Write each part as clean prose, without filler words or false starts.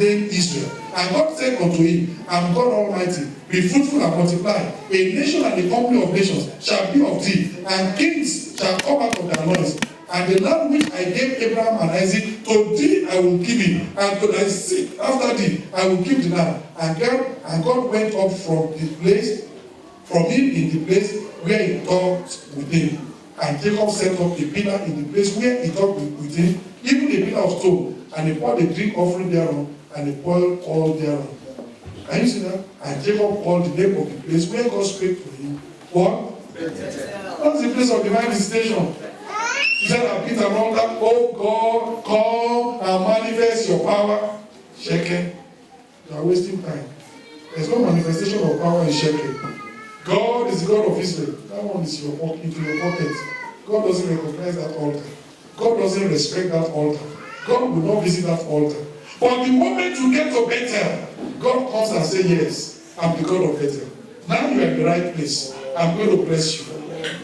name Israel. And God said unto him, I am God Almighty, be fruitful and multiply. A nation and a company of nations shall be of thee, and kings shall come out of their loins. And the land which I gave Abraham and Isaac, to thee I will give it, and to thy seed after thee I will give the land. And God went up from him in the place where he talked with him. And Jacob set up a pillar in the place where he talked with him, even a pillar of stone, and he poured a drink offering thereon, and he poured oil thereon. Can you see that? And Jacob called the name of the place where God spake to him, what? That's the place of divine visitation. He said, I beat an altar, oh God, come and manifest your power. Shekel, you are wasting time. There's no manifestation of power in Shekel. God is the God of Israel. That one is into your pocket. God doesn't recognize that altar. God doesn't respect that altar. God will not visit that altar. But the moment you get to Bethel, God comes and says, yes, I'm the God of Bethel. Now you are in the right place. I'm going to bless you.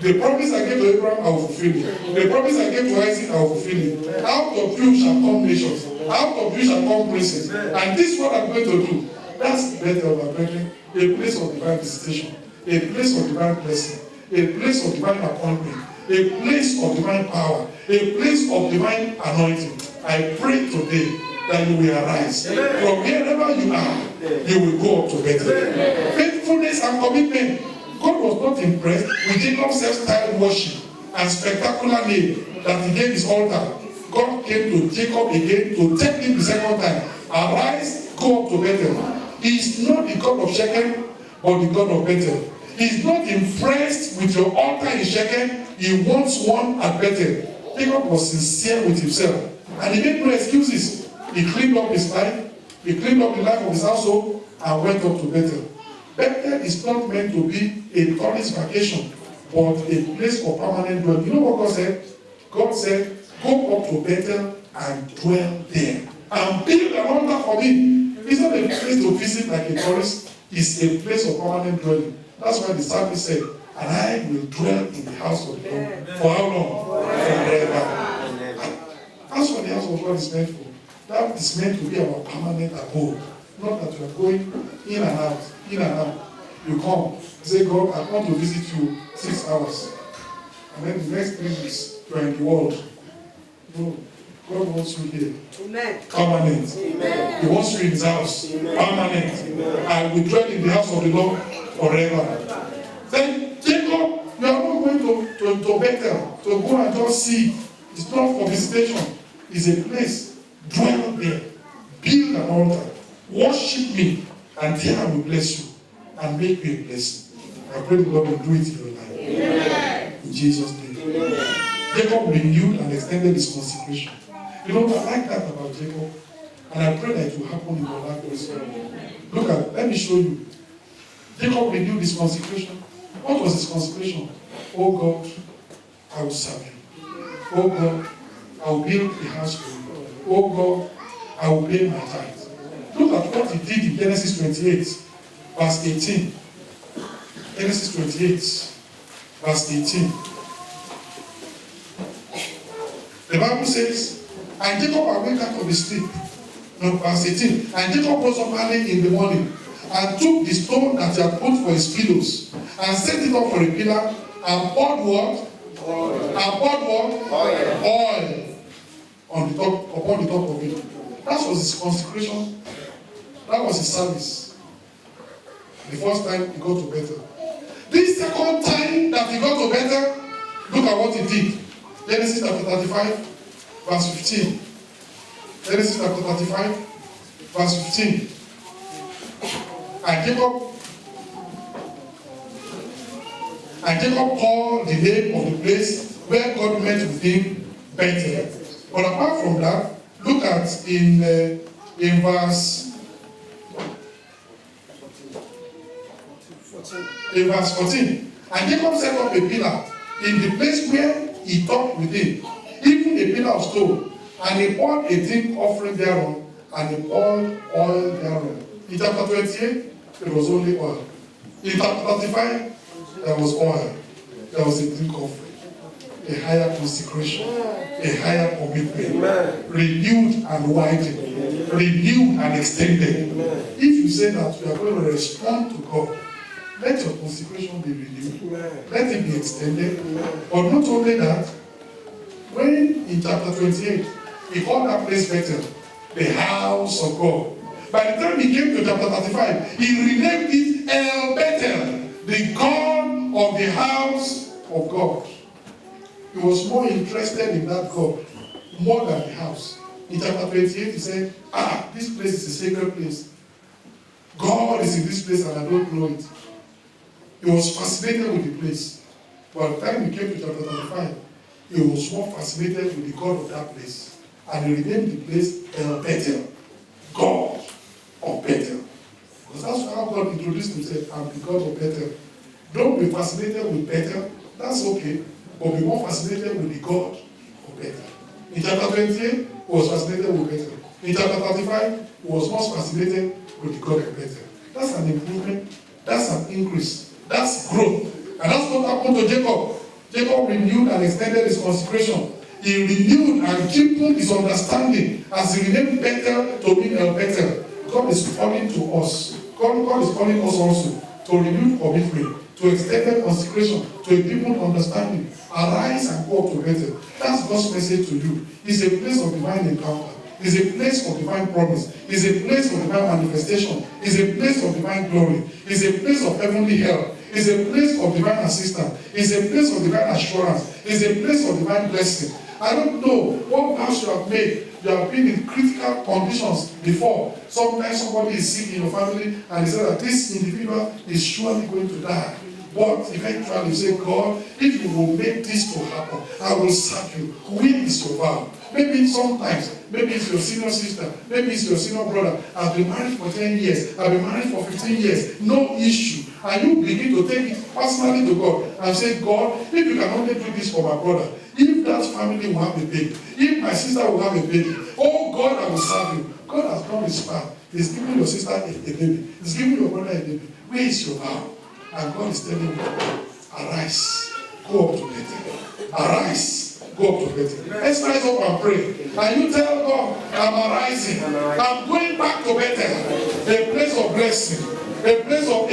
The promise I gave to Abraham, I will fulfill it. The promise I gave to Isaac, I will fulfill it. Out of you shall come nations. Out of you shall come princes. And this is what I'm going to do. That's Bethel, my brethren. A place of divine visitation. A place of divine blessing, a place of divine appointment, a place of divine power, a place of divine anointing. I pray today that you will arise. From wherever you are, you will go up to better. Faithfulness and commitment. God was not impressed with Jacob's self-styled worship and spectacular name that he gave his altar. God came to Jacob again to tell him the second time, arise, go up to Bethel. He is not the God of Shechem, but the God of Bethel. He's not impressed with your altar in Shechem. He wants one at Bethel. Jacob was sincere with himself. And he made no excuses. He cleaned up his life. He cleaned up the life of his household and went up to Bethel. Bethel is not meant to be a tourist vacation, but a place of permanent dwelling. You know what God said? God said, go up to Bethel and dwell there. And build an altar for me. It's not a place to visit like a tourist. It's a place of permanent dwelling. That's why the psalmist said, and I will dwell in the house of the Lord. For how long? Forever. That's what the house of God is meant for. That is meant to be our permanent abode. Not that you are going in and out, in and out. You come, you say, God, I want to visit you 6 hours. And then the next 3 weeks, you are in the world. No. God wants you here. Amen. Permanent. Amen. He wants you in his house. Amen. Permanent. Amen. I will dwell in the house of the Lord forever. Then Jacob, you are not going to Bethel to go and just see. It's not for visitation. It's a place. Dwell there. Build an altar. Worship me. And there I will bless you. And make you a blessing. I pray the Lord will do it in your life. Amen. In Jesus' name. Amen. Jacob renewed and extended his consecration. You know, I like that about Jacob. And I pray that it will happen in your life also. Look at, let me show you. Jacob renewed his consecration. What was his consecration? Oh God, I will serve you. Oh God, I will build a house for you. Oh God, I will pay my tithes. Look at what he did in Genesis 28, verse 18. Genesis 28, verse 18. The Bible says, and Jacob awake out of his sleep. No, verse 18. And Jacob rose up early in the morning and took the stone that he had put for his pillows and set it up for a pillar and poured what? Oil. And poured what? Oil on the top, upon the top of it. That was his consecration. That was his service. The first time he got to Bethel. This second time that he got to Bethel, look at what he did. Genesis chapter 35, verse 15. Genesis chapter 35, verse 15. And Jacob called the name of the place where God met with him, Bethel. But apart from that, look at in verse 14. And Jacob set up a pillar in the place where he talked with him, even a pillar of stone, and he poured a drink offering thereon, and he poured oil thereon. In chapter 28, there was only oil. In chapter 35, there was oil. There was a drink offering. a higher consecration, a higher commitment, renewed and widened, renewed and extended. If you say that you are going to respond to God, let your consecration be renewed, let it be extended. But not only that, when in chapter 28, he called that place Bethel, the house of God. By the time he came to chapter 35, he renamed it El Bethel, the God of the house of God. He was more interested in that God more than the house. In chapter 28, he said, this place is a sacred place. God is in this place and I don't know it. He was fascinated with the place. By the time he came to chapter 35, he was more fascinated with the God of that place. And he renamed the place El Bethel, God of Bethel. Because that's how God introduced himself, I'm the God of Bethel. Don't be fascinated with Bethel, that's okay, but be more fascinated with the God of Bethel. In chapter 28, he was fascinated with Bethel. In chapter 35, he was more fascinated with the God of Bethel. That's an improvement, that's an increase, that's growth. And that's what happened to Jacob. Jacob renewed and extended his consecration. He renewed and deepened his understanding as he renamed Bethel to mean El Bethel. God is calling to us. God is calling us also to renew commitment, to extended consecration, to a deepened understanding. Arise and go up to Bethel. That's God's message to you. It's a place of divine encounter. It's a place of divine promise. It's a place of divine manifestation. It's a place of divine glory. It's a place of heavenly help. It's a place of divine assistance. It's a place of divine assurance. It's a place of divine blessing. I don't know what vows you have made. You have been in critical conditions before. Sometimes somebody is sick in your family and they say that this individual is surely going to die. But eventually you say, God, if you will make this to happen, I will serve you. Where is your vow? Maybe sometimes, maybe it's your senior sister, maybe it's your senior brother. I've been married for 10 years, I've been married for 15 years, no issue. And you begin to take it personally to God and say, God, if you can only do this for my brother, if that family will have a baby, if my sister will have a baby, oh God, I will serve you. God has done his part. He's giving your sister a baby. He's giving your brother a baby. Where is your vow? And God is telling you, arise, go up to Bethel. Arise, go up to Bethel. Let's rise up and pray. And you tell God, I'm arising. I'm going back to Bethel, a place of blessing, a place of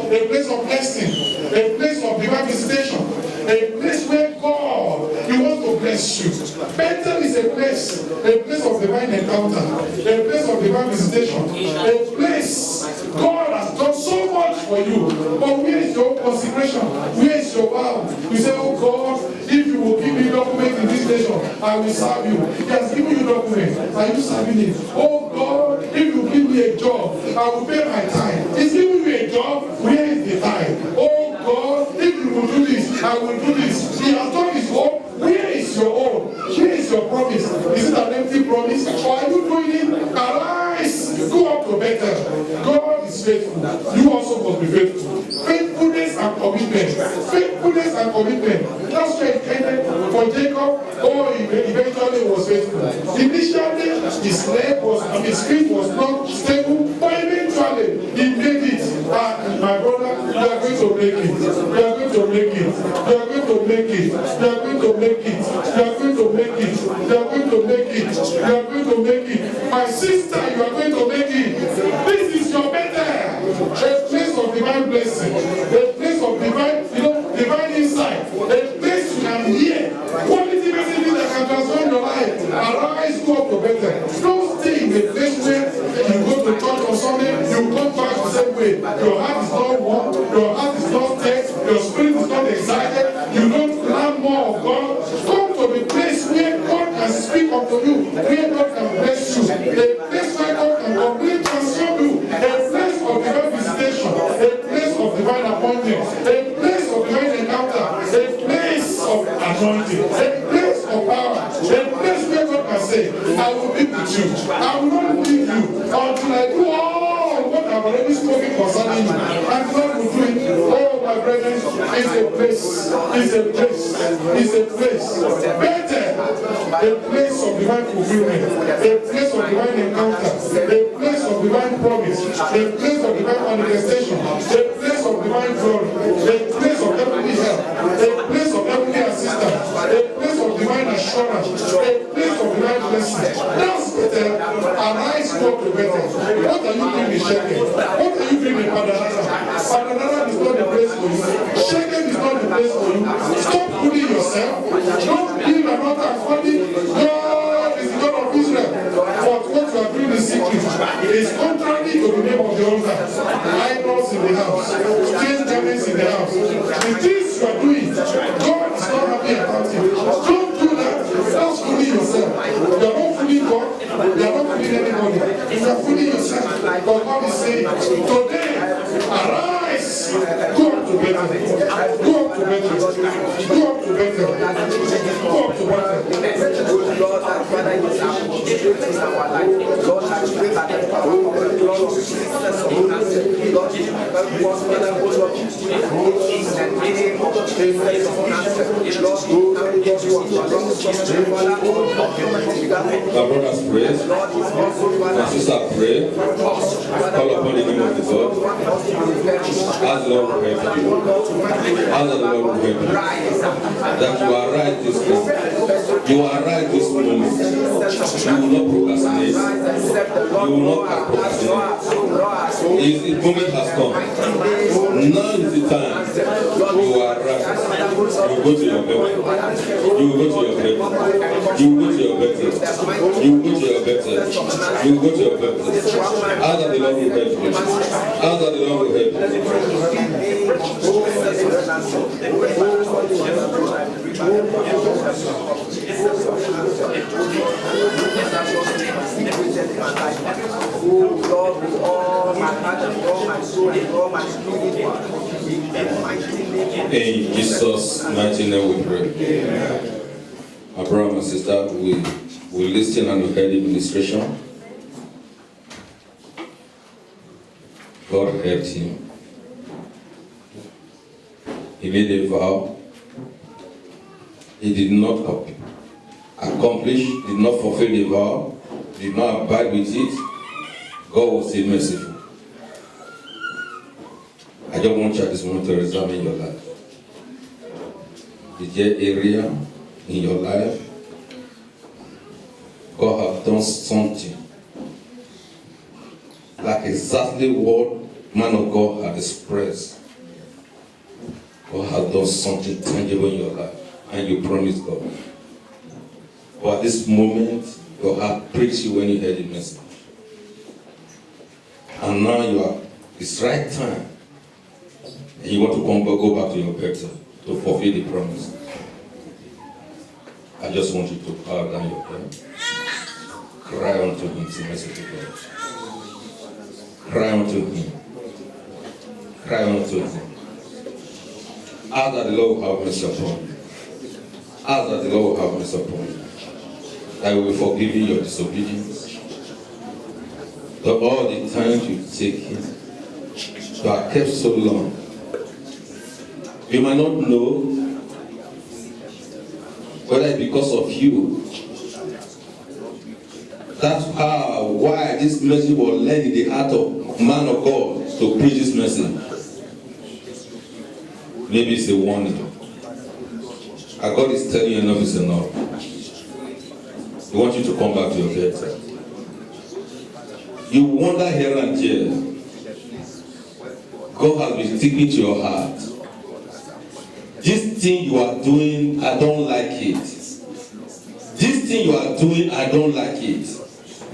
blessing, a place of divine visitation, a place where God, He wants to bless you. Bethel is a place of divine encounter, a place of divine visitation, a place God has done so much for you. But where is your consecration? Where is your vow? You say, oh God, if you will give me document in this nation, I will serve you. He has given you document. Are you serving it? Oh God, if you give me a job, I will pay my time. He's giving you a job. Where is the time? Oh God, if you will do this, I will do this. He has done his own. Where is your own? Where is your promise? Is it an empty promise? Or are you doing it? Arise, go up to Bethel. God is faithful. You also must be faithful. Faithfulness and commitment. Faithfulness and commitment. That's why it ended for Jacob. Oh, he eventually was faithful. Initially, his feet was not stable, but eventually he made it. My brother, you are going to make it. You are going to make it. You are going to make it. You are going to make it. You are going to make it. You are going to make it. You are going to make it. My sister, you are going to make it. This is your Bethel. A place of divine blessing. A place of divine insight. A place you can hear. Quality messages that can transform your life. Arise, go up to Bethel. Don't stay in a place where you go to church on Sunday, you come back the same way. Your heart is not warm, your heart is not tense, your spirit is not excited, you don't learn more of God. Come to the place where God can speak unto you, where God can bless you, a place where God can completely transform you, a place of divine visitation, a place of divine appointment, a place of divine encounter, a place of anointing, a place of power, a place where God can say, I will be with you, I will not leave you until I do all what I've already spoken concerning you. And God will do it. Oh, my brethren, it's a place, better, a place of divine fulfillment, a place of divine encounter, a place of divine promise, a place of divine manifestation, a place of divine glory, a place of heavenly help, a place of heavenly assistance, a That's better. Arise, go to better. What are you doing in Shechem? What are you doing in Padanara? Padanara is not the place for you. Shechem is not the place for you. Stop fooling yourself. Don't build an altar calling God is the God of Israel. But what you are doing in secret is contrary to the name of the altar. Idols in the house, strange garments in the house. The things you are doing, God is not happy about it. Don't do that. That's fooling yourself. You are not fooling God. You are not fooling anybody. You are fooling yourself. But God is saying, today, arise. Go up to better. Go up to better. Go up to better. Go up to better. Lord, that Father, you have in our life. Lord, I pray that the power of the Lord of Jesus in us. Lord, you help us, Father, go Lord, in the name of Jesus on us. Lord, you have given you a long story, Father, my brothers pray, my sister pray, call upon the name of the Lord. Ask the Lord to help you. Ask the Lord to help you. That you are right this moment. You are right this moment. You will not procrastinate. You will not procrastinate. The moment has come. Now is the time. You are right. You go to your bed. You go to your bed. You go to your bed. You go to your bed. You go to your bed. Ask that the Lord will help you. Ask that the Lord will help Oh Lord, with all my heart and all my soul and all my spirit, in Jesus' mighty name we pray. My brother and sister, we listen and we heard the administration. God helped him. He made a vow. He did not accomplish, did not fulfill the vow, did not abide with it. God was still merciful. I just want you at this moment to examine your life. Is there area in your life God has done something like exactly what man of God had expressed? God has done something tangible in your life, and you promise God. But at this moment, your heart breaks you when you heard the message. And now it's right time. And you want to go back to your better to fulfill the promise. I just want you to bow down your head. Cry unto him, it's a message of God. Cry unto him. Cry unto him. Ask that the Lord will have mercy upon you. Ask that the Lord will have mercy upon you. That will forgive you your disobedience. That all the time you take him, you are kept so long. You might not know whether it's because of you. That's why this message was led in the heart of man of God to preach this message. Maybe it's a warning. And God is telling you enough is enough. He wants you to come back to your bed. You wander here and there. God has been speaking to your heart. This thing you are doing, I don't like it. This thing you are doing, I don't like it.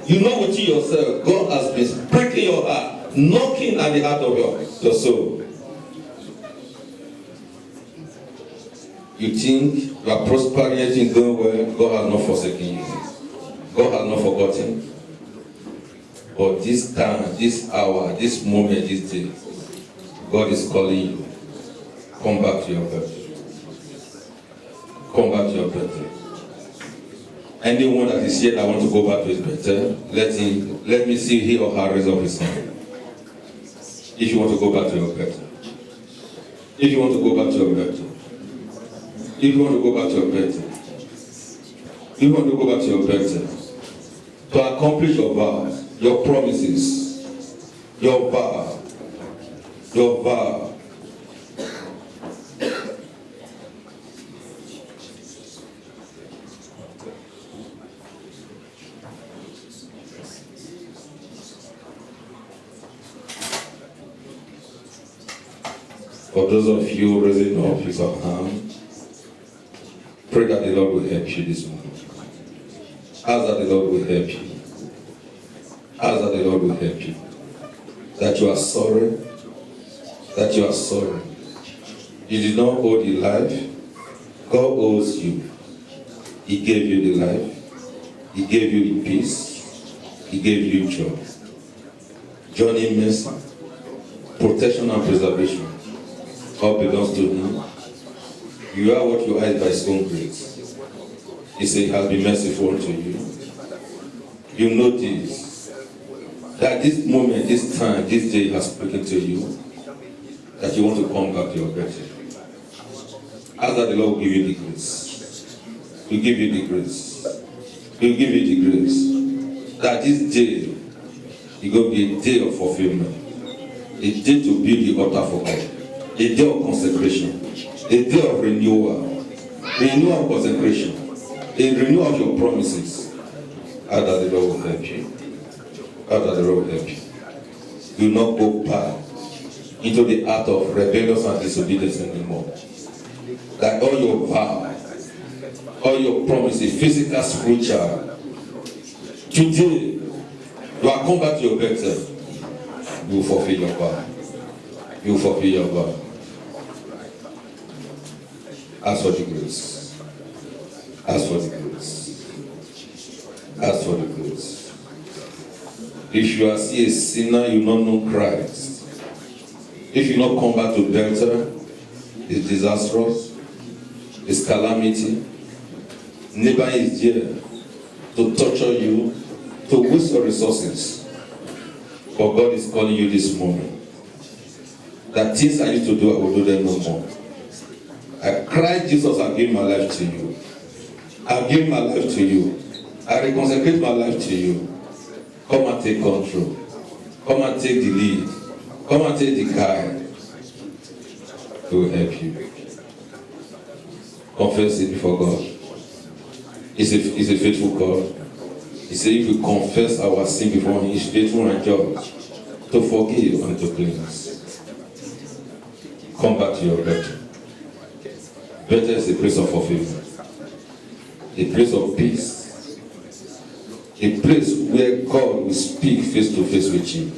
You know within yourself, God has been breaking your heart, knocking at the heart of your soul. You think you are prospering, everything going well, God has not forsaken you. God has not forgotten. But this time, this hour, this moment, this day, God is calling you. Come back to your birthday. Come back to your birthday. Anyone that is here that wants to go back to his birthday, let me see he or her raise up his hand. If you want to go back to your birthday. If you want to go back to your birthday. If you want to go back to your birthday. If you want to go back to your birthday. To accomplish your vows, your promises, your vow, your vow. For those of you raising up your hand, pray that the Lord will help you this morning. Ask that the Lord will help you. Ask that the Lord will help you. That you are sorry. That you are sorry. You did not owe the life. God owes you. He gave you the life. He gave you the peace. He gave you joy. Journey mercy, protection and preservation. All belongs to Him. You are what you are by His own grace. He said He has been merciful unto you. You know this. That this moment, this time, this day has spoken to you. That you want to come back to your better. Ask that the Lord will give you the grace. He will give you the grace. He will give you the grace. That this day is going to be a day of fulfillment. A day to build the altar for God. A day of consecration. A day of renewal. Renewal of consecration. A renewal of your promises. Ask that the Lord will help you. Ask that the Lord will help you. Do not go back into the act of rebellion and disobedience anymore. That all your vows, all your promises, physical, spiritual, today, you are come back to your better. You will fulfill your vow. You will fulfill your vow. Ask for the grace. Ask for the grace. Ask for the grace. If you are still a sinner, you don't know Christ. If you not come back to better, it's disastrous. It's calamity. Neighbor is there to torture you, to waste your resources. But God is calling you this moment. That things I used to do, I will do them no more. I cried, Jesus, I give my life to you. I give my life to you. I reconsecrate my life to you. Come and take control. Come and take the lead. Come and take the guide. He will help you. Confess it before God. He's a faithful God. He said if we confess our sin before Him, He's faithful and just to forgive and to cleanse. Come back to your better. Better is a place of fulfillment. A place of peace. A place where God will speak face to face with you.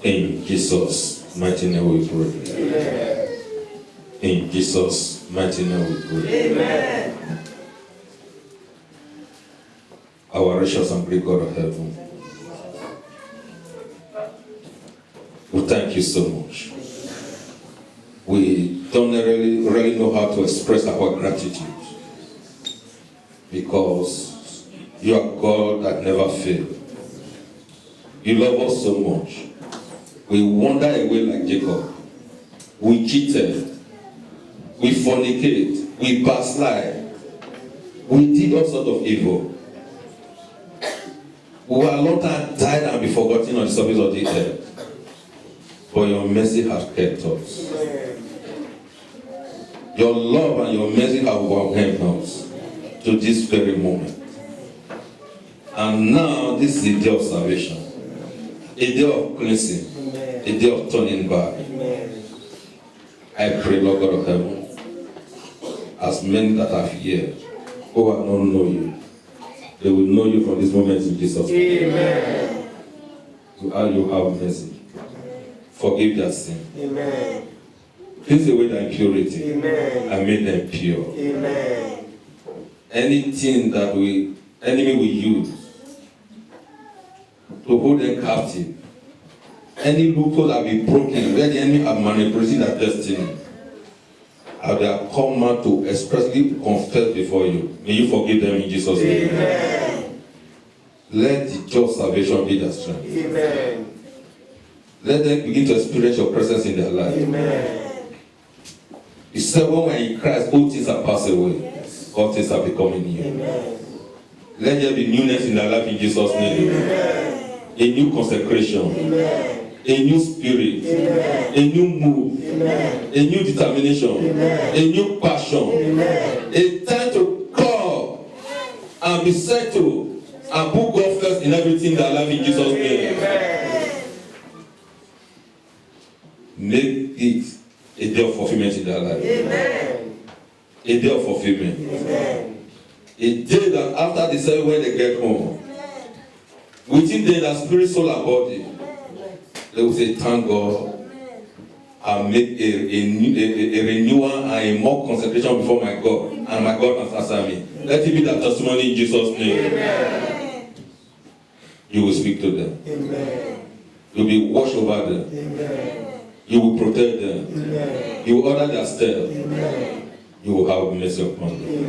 In Jesus' mighty name we pray. Amen. In Jesus' mighty name we pray. Amen. Our gracious and great God of heaven, we thank you so much. We don't really know how to express our gratitude because you are God that never fails. You love us so much. We wander away like Jacob. We cheated. We fornicate. We backslide. We did all sorts of evil. We were a long time died and be forgotten on the surface of the earth. But your mercy has kept us. Your love and your mercy have overwhelmed us to this very moment. And now this is a day of salvation. A day of cleansing. A day of turning back. Amen. I pray, Lord God of heaven, as many that are here who have not known you, they will know you from this moment in Jesus' name. Amen. You have mercy. Forgive their sin. Amen. Cleanse away their impurity. Amen. And make them pure. Amen. Anything that enemy will use to hold them captive, any loophole that will be broken, where the enemy have manipulated their destiny, I will come out to expressly confess before you. May you forgive them in Jesus' name. Amen. Let the just salvation be their strength. Amen. Let them begin to experience your presence in their life. Amen. He said, when we're in Christ, all things are passed away. All things are becoming new. Let there be newness in our life in Jesus' name. A new consecration. A new spirit. A new move. A new determination. A new passion. A time to call and be settled and put God first in everything in our life in Jesus' name. Make it a day of fulfillment in their life. A day of fulfillment. A day that after they say when they get home, within them that spirit, soul, and body, they will say, thank God, and make a renewal and a more consecration before my God, and my God has answered me. Let it be that testimony in Jesus' name. You will speak to them. You will be watched over them. You will protect them. You will order their steps. You will have mercy upon them.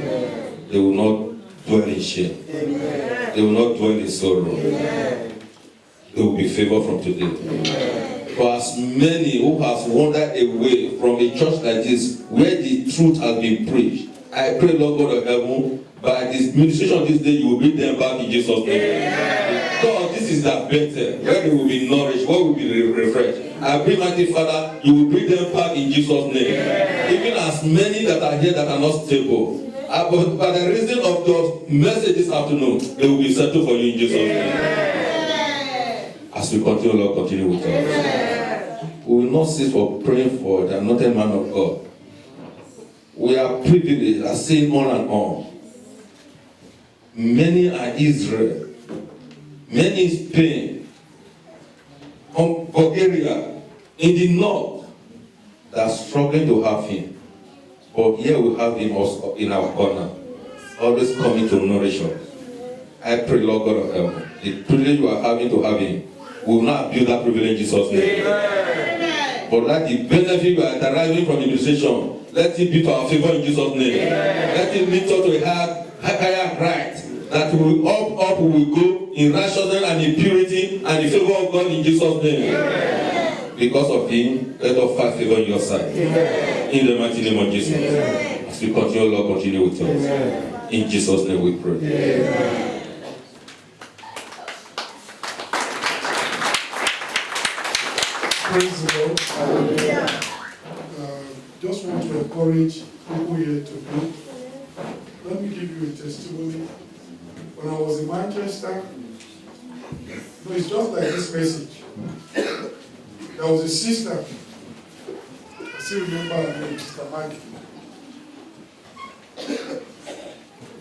They will not dwell in shame. They will not dwell in sorrow. They will be favored from today. For as many who have wandered away from a church like this, where the truth has been preached, I pray, Lord God of heaven, by this ministration this day, you will bring them back in Jesus' name. God, this is that better, where they will be nourished, where will be refreshed. I pray, mighty Father, you will bring them back in Jesus' name. Even as many that are here that are not stable, but by the reason of the message this afternoon, they will be settled for you in Jesus' name. As we continue, Lord, continue with us. We will not cease for praying for the anointed man of God. We are privileged, as saying on and on. Many are Israel. Many is Spain. Bulgaria, in the north, that are struggling to have him. But here we have him also in our corner, always coming to nourish us. I pray, Lord God of heaven, the privilege you are having to have him, we will not abuse that privilege in Jesus' name. But let the benefit you are deriving from the administration, let it be to our favor in Jesus' name. Let it lead us to a higher right, that we will up we will go in righteousness and in purity and in favor of God in Jesus' name. Because of him, let us find favor on your side. In the mighty name of Jesus. As we continue, Lord, continue with us. In Jesus' name we pray. Praise the Lord. Just want to encourage people here to do. Let me give you a testimony. When I was in Manchester, it's just like this message. There was a sister, I still remember her name, Sister Maggie.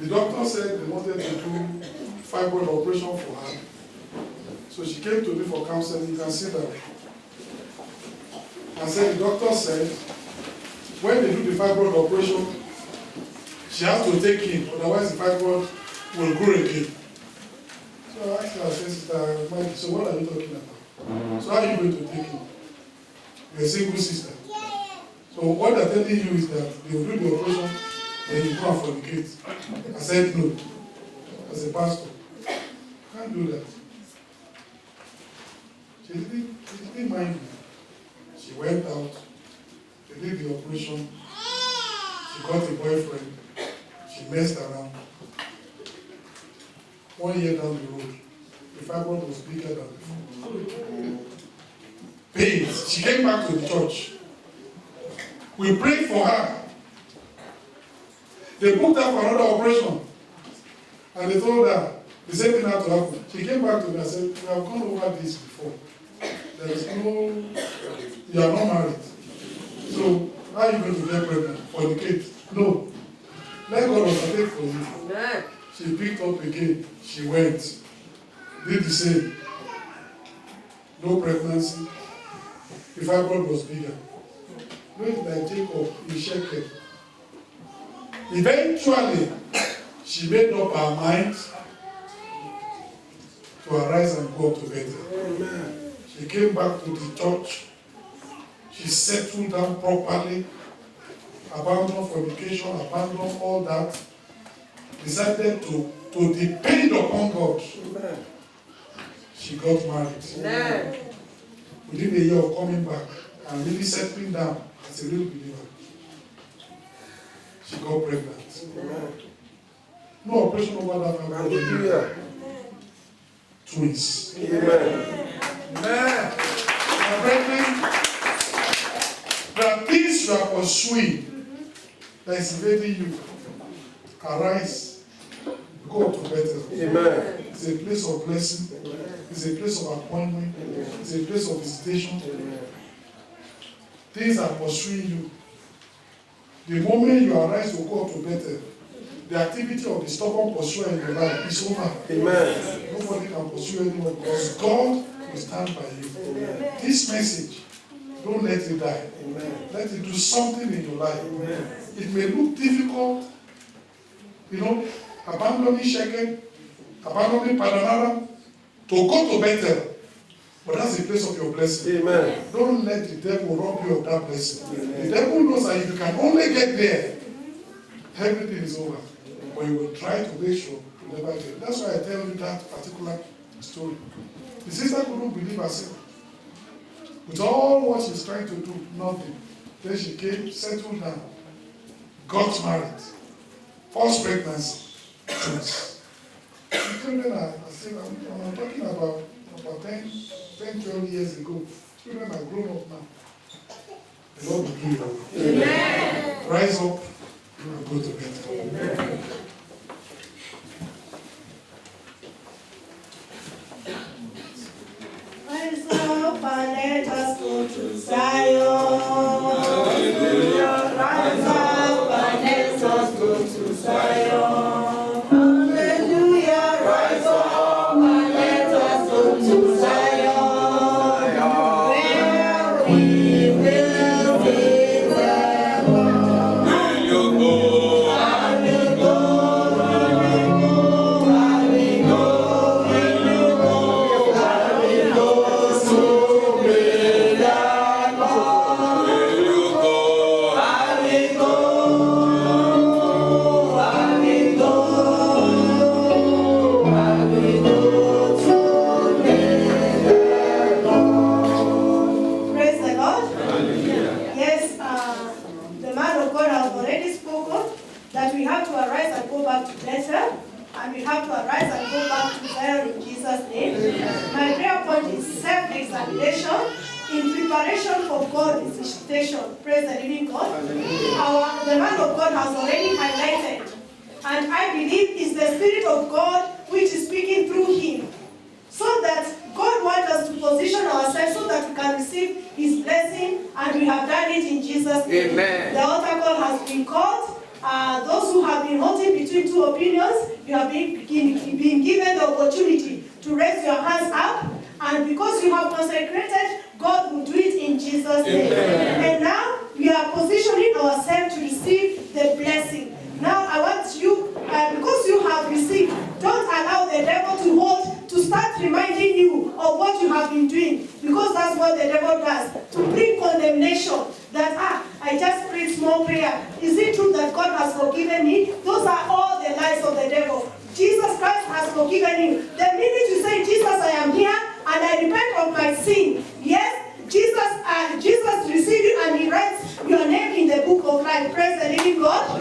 The doctor said they wanted to do fibroid operation for her. So she came to me for counseling. You can see that. And said the doctor said, when they do the fibroid operation, she has to take him, otherwise the fibroid will grow again. So I asked her, I said, Sister Maggie, so what are you talking about? So how are you going to take him? You're a single sister. So what they're telling you is that they will do the operation, then you go and fornicate. I said no. As a pastor, you can't do that. She didn't mind me. She went out, they did the operation, she got a boyfriend, she messed around. 1 year down the road, the fibroid was bigger than before. Pains. She came back to the church. We prayed for her. They booked her for another operation. And they told her the same thing had to happen. She came back to me and said, we have gone over this before. There is no, you are not married. So, how are you going to get pregnant? Fornicate? No. Let God undertake for you. She picked up again. She went. Did the same. No pregnancy. The fibroid was bigger. Went like Jacob in Shechem. Eventually, she made up her mind to arise and go up to Bethel. She came back to the church. She settled down properly, abandoned fornication, abandoned all that, decided to depend upon God. She got married. Within a year of coming back and really settling down as a real believer. she got pregnant. No operation over that family. Twins. Amen. My brethren, there are things you are pursuing that is invading you. Arise, go to Bethel. Amen. It's a place of blessing. It's a place of appointment. It's a place of visitation. Things are pursuing you. The moment you arise to go to Bethel, the activity of the stubborn pursuer in your life is over. Amen. Nobody can pursue you anymore because God will stand by you. Amen. This message, don't let it die. Amen. Let it do something in your life. Amen. It may look difficult, abandoning Shechem, abandoning Padanara, to go to Bethel. But that's the place of your blessing. Amen. Don't let the devil rob you of that blessing. Amen. The devil knows that if you can only get there, everything is over. But you will try to make sure you never get. That's why I tell you that particular story. The sister couldn't believe herself. With all what she's trying to do, nothing. Then she came, settled down, got married, first pregnancy, twins. The children are still, I'm talking about 10, 12 years ago. Children are grown up now. The Lord will do it all. Amen. Rise up and go to bed. Amen. Rise up and let us go to Zion. Hallelujah. Rise up and let us go to Zion. Hallelujah. Rise up and let us go to Zion. Where we will be there. I will go. I will go. I will go. I will go. I will go. I will go to where I go. Will you go? I will go. I will go. I will go to where I go. Praise the Lord. Yes, the man of God has already spoken that we have to arise and go back to Bethel, and we have to arise and go back to Zion in Jesus' name. My prayer point is self-examination in preparation for God's visitation. Praise the living God. The man of God has already highlighted, and I believe it's the Spirit of God which is speaking through him, so that God wants us to position ourselves so that we can receive His blessing, and we have done it in Jesus' name. Amen. The altar call has been called. Those who have been holding between two opinions, you have been given the opportunity to raise your hands up, and because you have consecrated, God will do it in Jesus' name. Amen. And now we are positioning ourselves to receive the blessing. Now I want you, because you have received, don't allow the devil to start reminding you of what you have been doing, because that's what the devil does, to bring condemnation. That I just prayed small prayer. Is it true that God has forgiven me? Those are all the lies of the devil. Jesus Christ has forgiven you. The minute you say, Jesus, I am here and I repent of my sin, yes, Jesus received you and He writes your name in the book of life. Praise the living God.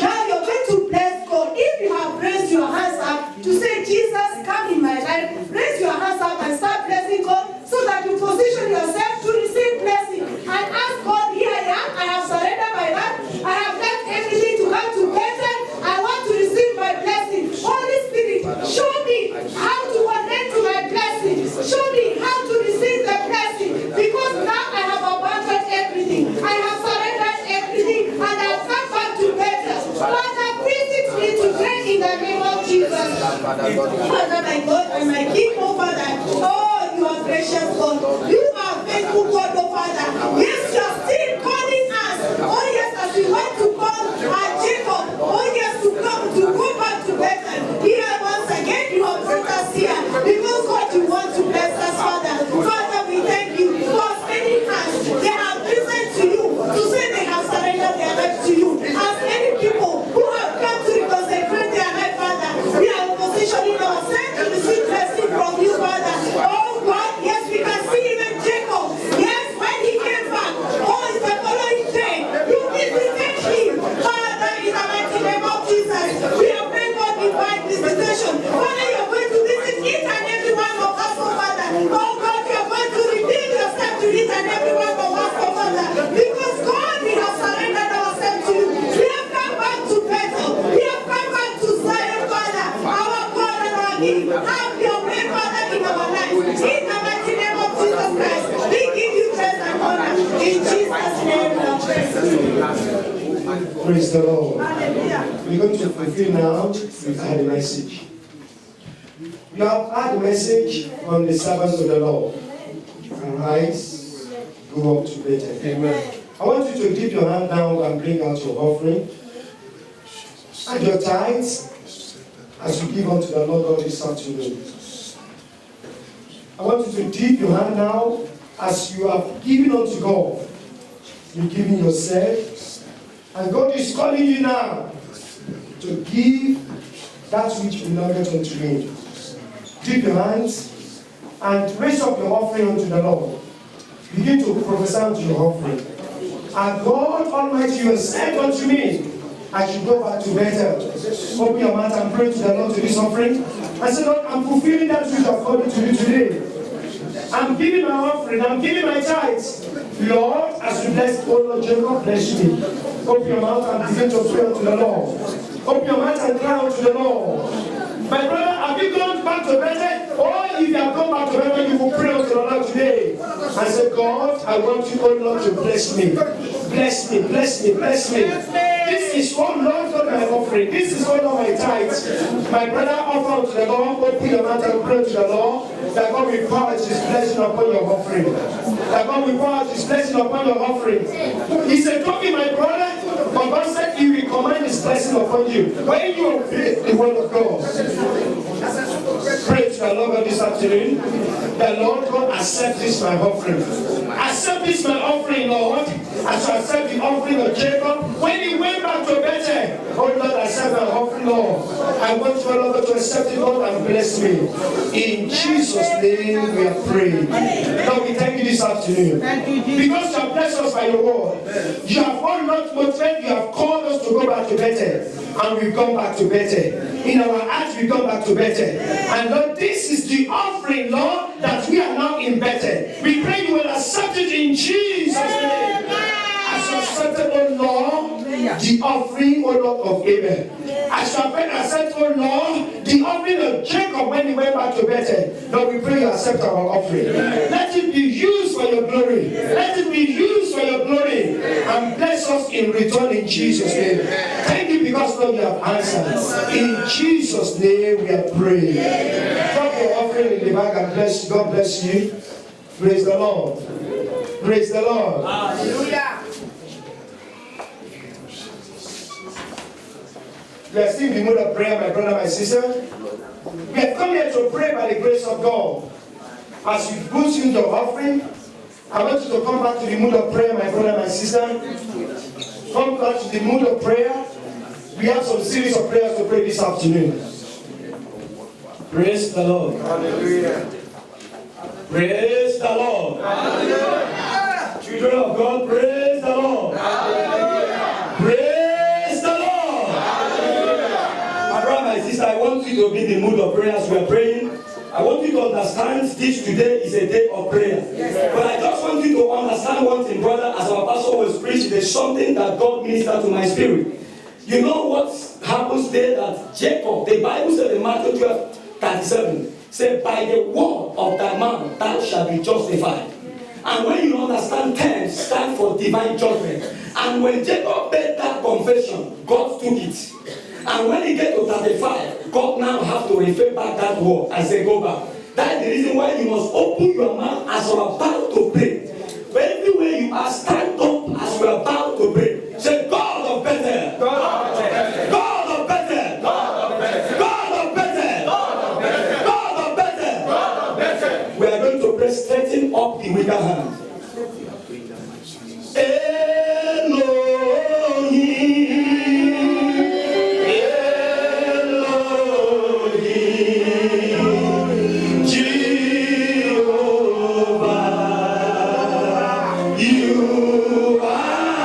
Now you're going to bless God. If you have raised your hands up to say, Jesus, come in my life, raise your hands up and start blessing God, so that you position yourself to receive blessing and ask God, here I am, I have surrendered my life, I have left everything to come to Bethel, I want to receive my blessing. Holy Spirit, show me how to connect to my blessing. Show me how to receive the blessing, because now I have abandoned everything. I have surrendered everything, and I have come back to Bethel. Father, visit me today in the name of Jesus. Father, my God and my King, oh Father, oh, you are gracious God. You are faithful God, oh Father. Yes, you are still calling us. Oh yes, as we want to call Jacob. Oh yes, to come, to go back to Bethel. Here once again, you have brought us here, because God, you want to bless us, Father. Father, we thank you for many hands. They have listened to you, to say they have surrendered their lives to you. As many people who have come to consecrate their life, Father, we are positioning ourselves Praise the Lord. Hallelujah. We're going to fulfill now. We've had a message. You have had a message from the servants of the Lord. Arise, go up to Bethel. Amen. I want you to dip your hand down and bring out your offering and your tithes as you give unto the Lord God this afternoon. I want you to dip your hand now as you have given unto God. You're giving yourself, and God is calling you now to give that which belongeth unto Him. Dip your hands and raise up your offering unto the Lord. Begin to prophesy unto your offering. And God Almighty will send unto me as you go back to Bethel. Open your mouth and pray to the Lord to this offering. I say, Lord, I'm fulfilling that which I've called you to do today. I'm giving my offering, I'm giving my tithes. Lord, as you bless, oh Lord Jacob, bless me. Open your mouth and begin to pray unto the Lord. Open your mouth and cry unto the Lord. My brother, have you gone back to Bethel? Or if you have gone back to Bethel, you will pray unto the Lord today. I say, God, I want you, oh Lord, to bless me. Bless me, bless me, bless me. This is, oh Lord, God, my offering. This is, oh Lord, my tithes. My brother, offer unto the Lord. Open your mouth and pray to the Lord. That God will pour out His blessing upon your offering. That God will pour out His blessing upon your offering. He said, don't be my brother. But God said He will command His blessing upon you. When you obey the word of God. Pray to the Lord this afternoon. The Lord God accept this my offering. Accept this my offering, Lord. As you accept the offering of Jacob. When he went back to Bethel, oh Lord, accept my offering, Lord. I want you, Lord, to accept it, Lord, and bless me. In Jesus' name we are praying. Lord, we thank you this afternoon. Because you have blessed us by your word. You have all not motivated, you have called us to go back to Bethel. And we've gone back to Bethel. In our hearts, we've gone back to Bethel. And Lord, this is the offering, Lord, that we are now in Bethel. We pray you will accept it in Jesus' name. As you accepted, O Lord, the offering, O Lord, of Abel. As you have accepted, O Lord, the offering of Jacob when he went back to Bethel. Lord, we pray you accept our offering. Let it be used for your glory. Let it be used for your glory. And bless us in return in Jesus' name. Thank you because, Lord, you have answered. In Jesus' name we are praying. Drop your offering in the bag and bless you. God bless you. Praise the Lord. Praise the Lord. Hallelujah. We are still in the mood of prayer, my brother, my sister. We have come here to pray by the grace of God. As you put in your offering, I want you to come back to the mood of prayer, my brother, my sister. Come back to the mood of prayer. We have some series of prayers to pray this afternoon. Praise the Lord. Hallelujah. Praise the Lord. Hallelujah. Children of God, praise the Lord. Hallelujah. Praise the Lord. Hallelujah. My brother, my sister, I want you to be in the mood of prayer as we are praying. I want you to understand this today is a day of prayer. Yes, but I just want you to understand one thing, brother, as our pastor was preaching, there's something that God ministered to my spirit. You know what happens there that Jacob, the Bible said in Matthew 12:37, said, by the word of thy mouth thou shalt be justified. And when you understand terms, stand for divine judgment. And when Jacob made that confession, God took it. And when he get to 35, God now have to refer back that word and say, go back. That's the reason why you must open your mouth as you are about to pray. Everywhere you are, stand up as you are about to pray. Say, God of Bethel. God of Bethel. God of Bethel. God of Bethel. God of Bethel. God of Bethel. God of Bethel. God of Bethel. We are going to pray, straighten up the weaker hand. You are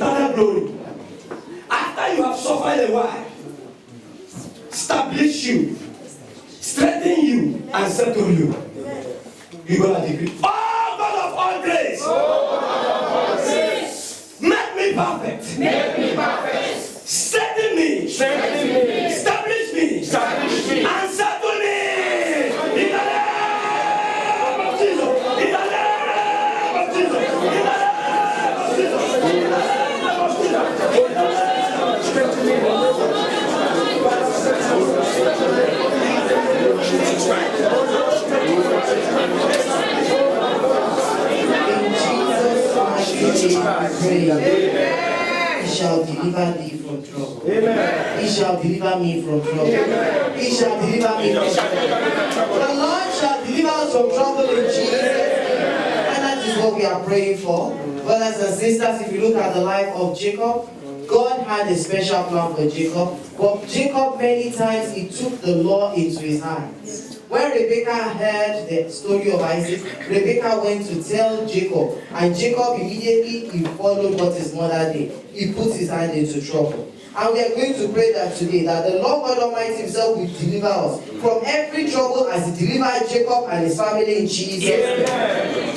eternal glory. After you have suffered a while, establish you, strengthen you, and settle you. You gonna decree. Oh God of all grace! Make me perfect. Strengthen me. Establish me. And settle me. In the name of Jesus. In the name of Jesus. In the name of Jesus. In the name of Jesus. Strengthen me. He shall deliver thee from trouble. Amen. He shall deliver me from trouble. Amen. He shall deliver me from trouble. The Lord shall deliver us from trouble in Jesus' name. And that is what we are praying for. Brothers and sisters, if you look at the life of Jacob, God had a special plan for Jacob. But Jacob, many times, he took the law into his hands. When Rebekah heard the story of Isaac, Rebekah went to tell Jacob, and Jacob immediately he followed what his mother did. He put his hand into trouble. And we are going to pray that today, that the Lord God Almighty himself will deliver us from every trouble as he delivered Jacob and his family in Jesus' name.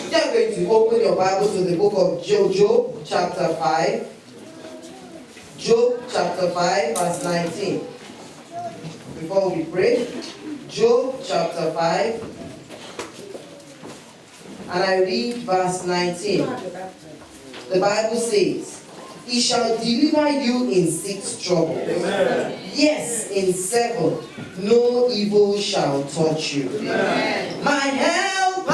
You are going to open your Bible to the book of Job chapter 5. Job chapter 5 verse 19. Before we pray, Job chapter 5, and I read verse 19. The Bible says, he shall deliver you in 6 troubles. Amen. Yes, in 7, no evil shall touch you. Amen. My helper,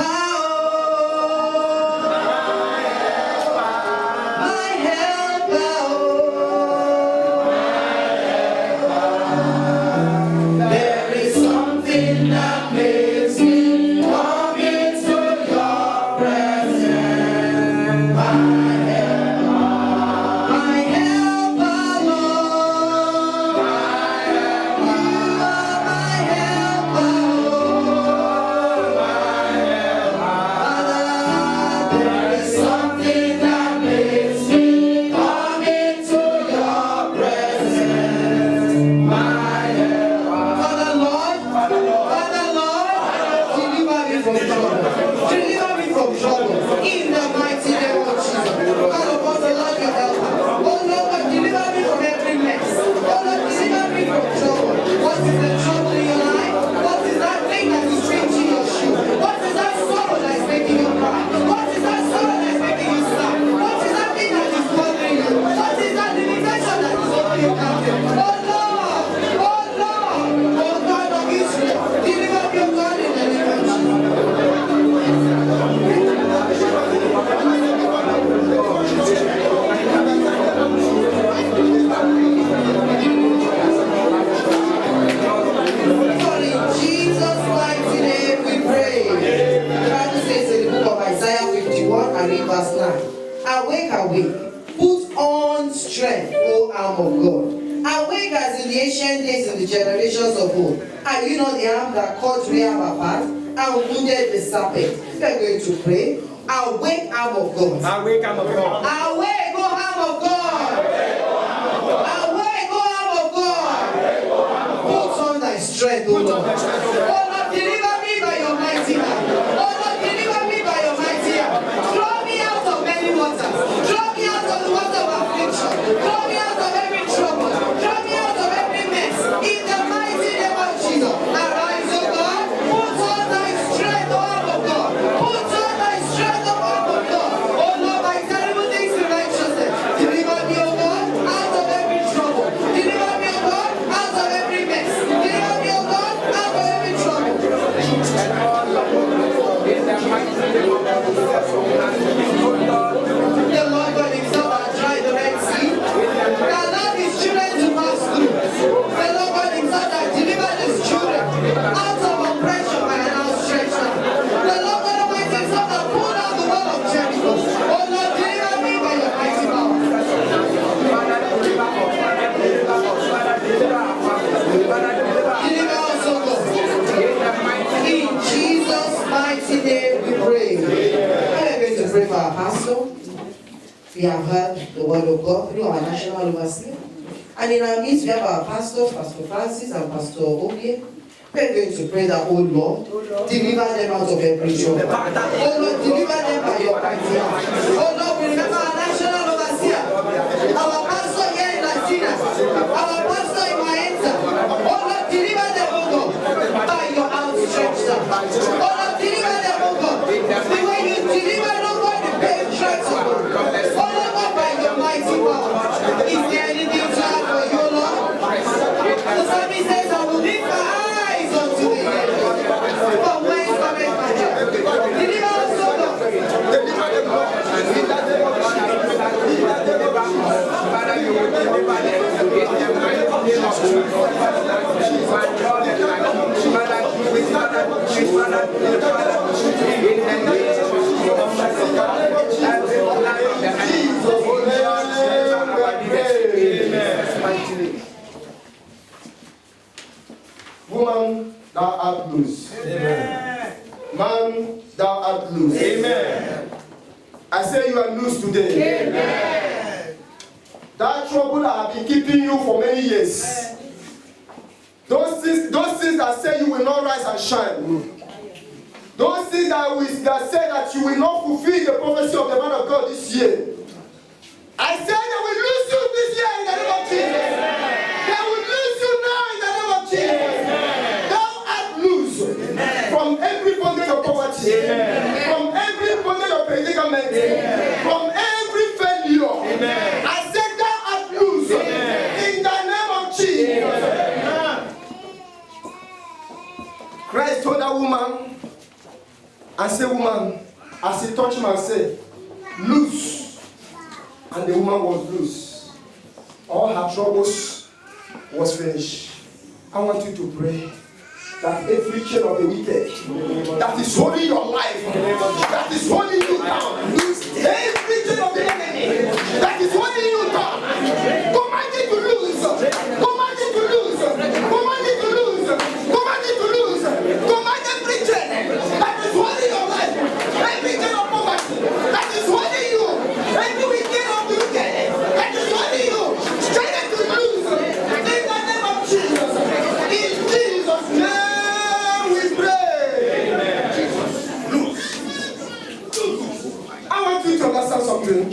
my helper, there is something that makes me come into your presence. My helper, Lord. You are my helper, Lord. Father, there is something that makes me come into your presence. My Father Lord, deliver me from trouble. Deliver me from trouble. In the mighty name of Jesus. Call upon the Lord your helper. Oh Lord, deliver me from every mess. Oh Lord, deliver me from trouble. What is the trouble in your life? What is that thing that is changing your shoe? What is that sorrow that is making you cry? What is that sorrow that is making you sad? What is that thing that is bothering you? What is that limitation that is holding you captive? Oh Lord, oh God of Israel, deliver me, oh God, in the name of Jesus. For in Jesus' mighty name we pray. The Bible says in the book of Isaiah 51 and read verse 9. Awake, awake, put on strength, O arm of God. Awake as in the ancient days in the generations of old. Are you not the arm that cut Rahab apart and wounded the serpent? We are going to pray. Awake, arm of God. Awake, arm of God. Awake, O arm of God. Awake, O arm of God. Put on thy strength, O Lord. Oh Lord, deliver me by your mighty hand. Oh Lord, deliver me by your mighty hand. Draw me out of many waters. Draw me out of the water of affliction. Draw me out of every trouble. Draw me out of every mess. In the mighty name of Jesus. Arise, O God. Put on thy strength, O arm of God. Put on thy strength, O arm of God. Oh Lord, by terrible things in righteousness. Deliver me, O God, out of every trouble. Deliver me, O God, out of every mess. Deliver me, O God, out of of God through our national overseer. And in our midst, we have our pastors, Pastor Francis and Pastor Obie. We are going to pray that, oh Lord, deliver them out of every trouble. Oh Lord, deliver them by your mighty hand. Oh Lord, we remember our national overseer, our pastor here in Latina, our pastor in Maenza. Oh Lord, deliver them, oh God, by your outstretched hand. Oh Lord, deliver them, oh God, the way you deliver, oh God, the patriarchs, oh Lord, by your mighty power. Is there anything to add for you, Lord? The psalmist says, I will lift my eyes unto the hills. From whence cometh my help? Deliver us, O Lord. Father, you will deliver them in the mighty name of Jesus. My God and my God. Father, in the name Woman, thou art loose. Amen. Man, thou art loose. Amen. I say you are loose today. Amen. That trouble that have been keeping you for many years. Those things that say you will not rise and shine. Those things that say that you will not fulfill the prophecy of the man of God this year. I say they will lose you this year in the name of Jesus. They will lose you now in the name of Jesus. Thou art loose from every bondage of poverty, from every bondage of predicament, from every failure. I said thou art loose in the name of Jesus. Christ told that woman, and say, woman, as he touched him and said, loose. And the woman was loose. All her troubles was finished. I want you to pray that every chain of the wicked that is holding your life, that is holding you down, every chain of the enemy that is holding you down, command it to lose, command it to lose, command it to lose, command it to lose, command every chain that is holding your life, every chain of poverty that is holding you, every wicked of the wicked that is holding you, chain it to lose in the name of Jesus. In Jesus' name we pray. I want you to understand something.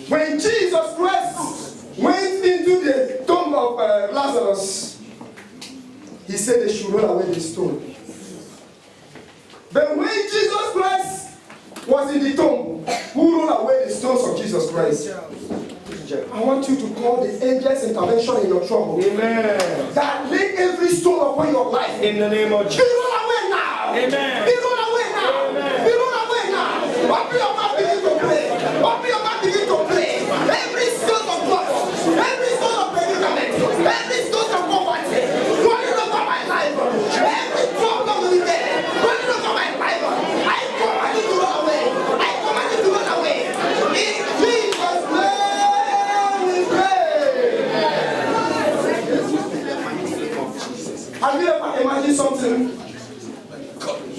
When Jesus Christ went into the tomb of Lazarus, he said they should roll away the stone. But when Jesus Christ was in the tomb, who rolled away the stones of Jesus Christ? I want you to call the angels' intervention in your trouble. Amen. That lay every stone upon your life. In the name of Jesus. Be rolled away now. Amen. Be rolled away now. Amen. Be rolled away now. Open your mouth, begin to pray. Open your mouth, begin to pray. Every stone of God, every stone of predicament, every stone of poverty, running over my life, every problem will be there, running over my life. I command you to run away. I command you to run away. In Jesus' name we pray. Have you ever imagined something?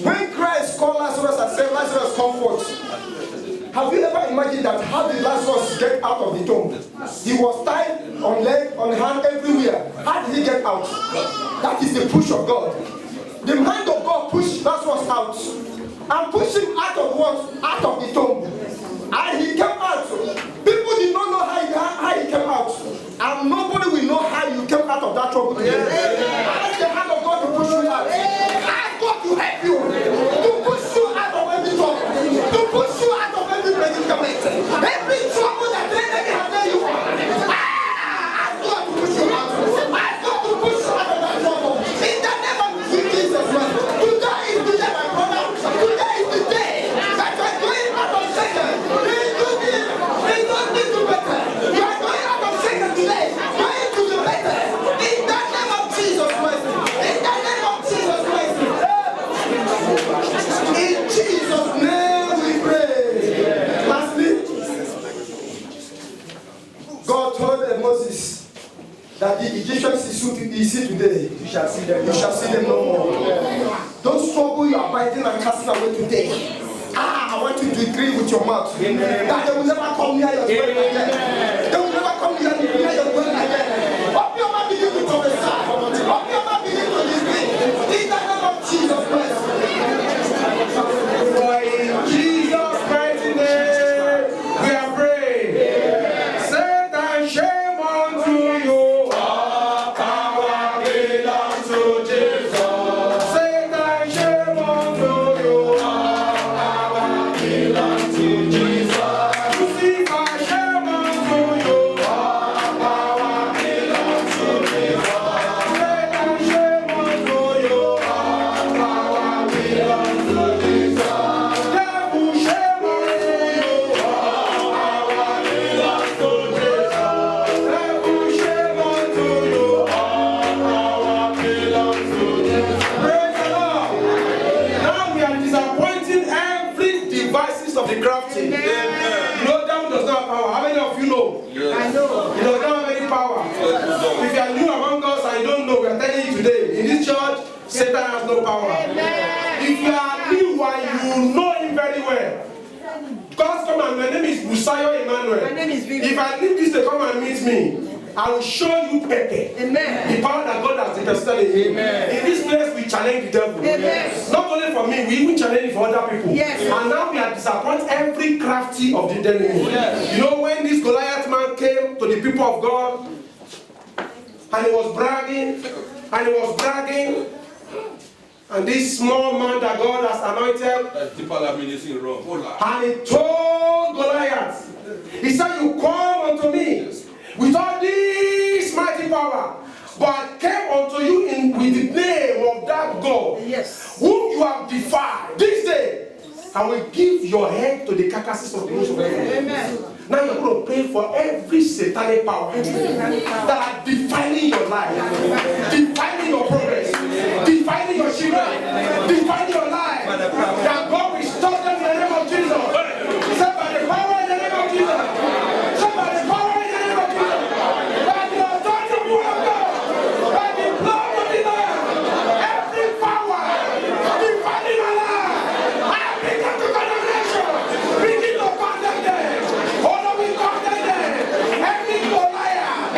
When Christ called Lazarus and said, Lazarus, come forth. Have you ever imagined that how did Lazarus get out of the tomb? He was tied on leg, on hand, everywhere. How did he get out? That is the push of God. The hand of God pushed Lazarus out and pushed him out of what? Out of the tomb. And he came out. People did not know how he came out. And nobody will know how you came out of that trouble. Ask the hand of God to push you out. Ask God to help you. To push you out of every trouble. To push you out of every predicament. Every trouble that the enemy has made you on. Ask God to push you out. Ask God to push you out of that trouble. In the name of Jesus Christ. Today is the day, my brother. Today is the day that you are going out of Satan. They don't need to better. You are going out of Satan today. Going to the better. In the name of Jesus Christ. In the name of Jesus Christ. In Jesus' name we pray. Lastly, God told Moses that the Egyptians you see today, you shall see them no more. Those trouble you are biting and casting away today. I want want to decree with your mouth that they will never come near your dwelling again. They will never come near your dwelling again. Open your mouth, begin to prophesy. Open your mouth, begin to decree. In the name of Jesus Christ. For in Jesus' mighty name, we are praying. Satan, shame unto you. All power belongs to Jesus. Satan, shame unto you. All power belongs to Jesus. Lucifer, shame unto you. All power belongs to Jesus. Satan, shame unto you. All power belongs to Jesus. Devil, shame unto you. All power belongs to Jesus. Devil, shame unto you. All power belongs to Jesus. Praise the Lord. Now we are disappointing every devices of the crafty. You know, devil does not have power. How many of you know? Yes. He does not have any power. If you are new among us and you don't know, we are telling you today, in this church, Satan has no power. If you are new and you know him very well, God come and my name is Busayo Emmanuel. My name is Vivian. If I need this to come and meet me, I will show you Pepe. Amen. The power that God has deposited in him. In this place, we challenge the devil. Amen. Not only for me, we even challenge it for other people. Yes. And now we are disappointing every crafty of the enemy. You know, when this Goliath man came to the people of God, and he was bragging, and this small man that God has anointed, That's deeper ministry in Rome. and he told Goliath, he said, you come unto me with all this mighty power, but I came unto you with the name of that God, Yes. whom you have defied. This day, I will give your head to the carcasses of the host of heaven. Amen. Now you're going to pray for every satanic power that are defining your life, defining your progress, defining your children, defining your life. That God will stop them in the name of Jesus. Say by the power in the name of Jesus. Say by the power in the name of Jesus. By the authority of the word of God. By the blood of the Lamb. Every power defining my life. I begin to condemnation. Begin to condemn them. Oh no, we condemn them. Every Goliath,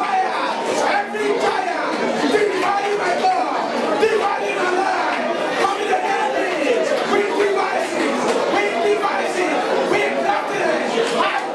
every giant, dividing my God, dividing my life, coming against me. We devise it, we crafted it. I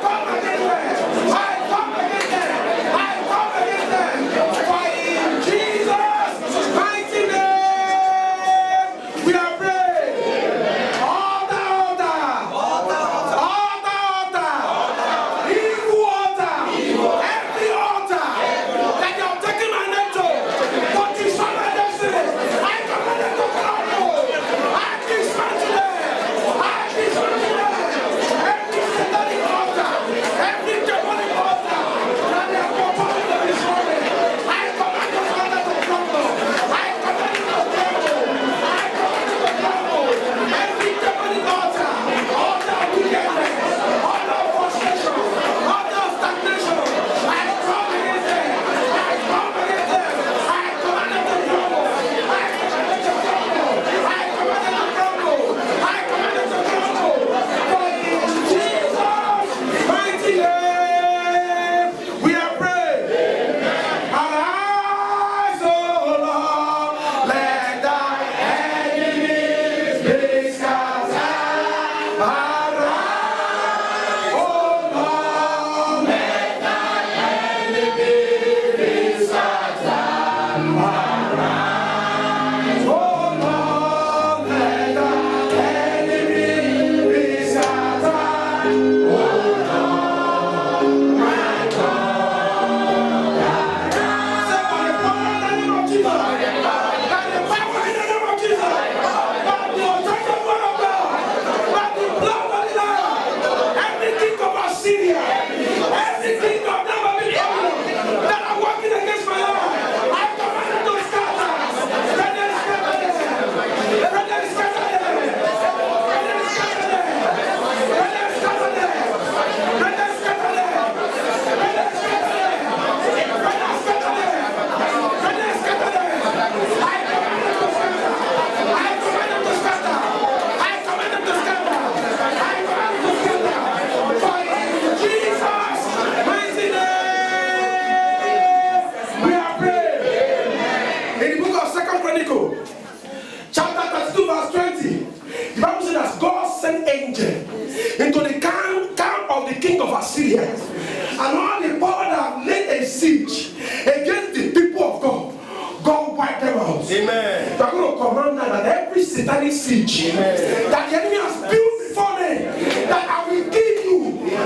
Amen. You are going to command now that every satanic siege that the enemy has built before me, that I will kill you,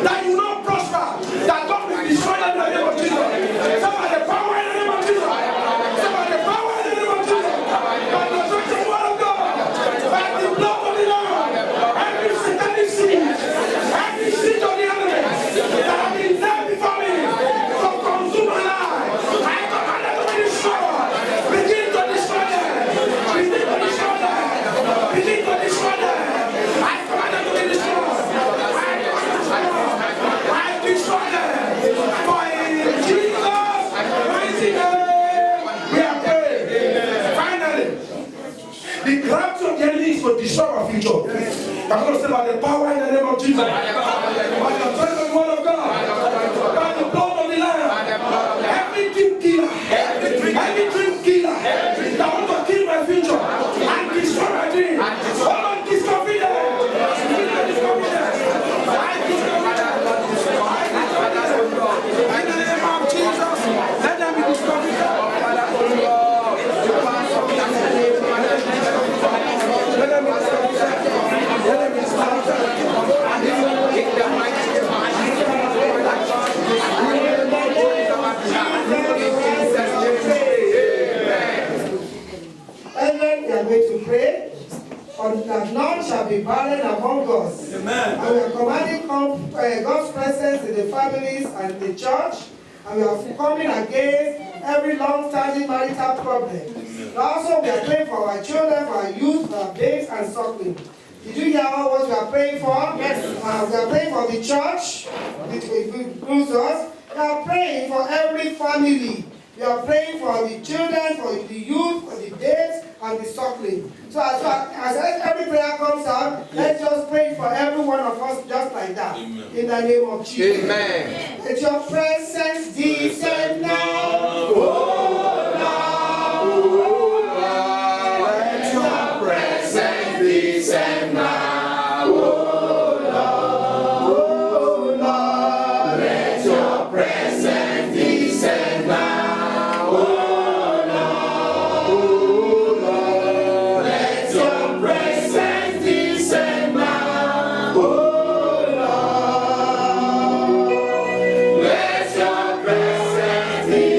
that you will not prosper, that God will destroy them in the name of Jesus. Some of the power in the name of Jesus. Some of the power in the name of Jesus. By the authority of the word of God, by the blood of the Lord, every satanic siege, every siege of the enemy that have been there before me, to consume my life, I command them to be destroyed. Begin to destroy them. Begin to destroy them. Begin to destroy them. I command them to be destroyed. I destroy them. For in Jesus' mighty name, we are praying. Finally, the gravity of the enemy is to destroy our future. I'm going to say by the power in the name of Jesus, by the authority of the word of God, by the blood of the Lamb, every dream killer, every dream killer that want to kill my future and destroy my dream, hold on, discover them. In the name of Jesus, let them be discovered. Let them be discovered. Let them be And then we are going to pray that none shall be barren among us. Amen. And we are commanding God's presence in the families and the church. And we are coming against every long-standing marital problem. Also, we are praying for our children, for our youth, for our babes and suckling. Did you hear what we are praying for? Yes. We are praying for the church, which includes us. We are praying for every family. We are praying for the children, for the youth, for the babes, and the suckling. So as every prayer comes out, let's just pray for every one of us just like that. Amen. In the name of Jesus. Amen. Let your presence descend now. Oh, Lord. Let your presence descend now. Oh, Lord. Oh, Lord. Let your presence descend now. Let your presence be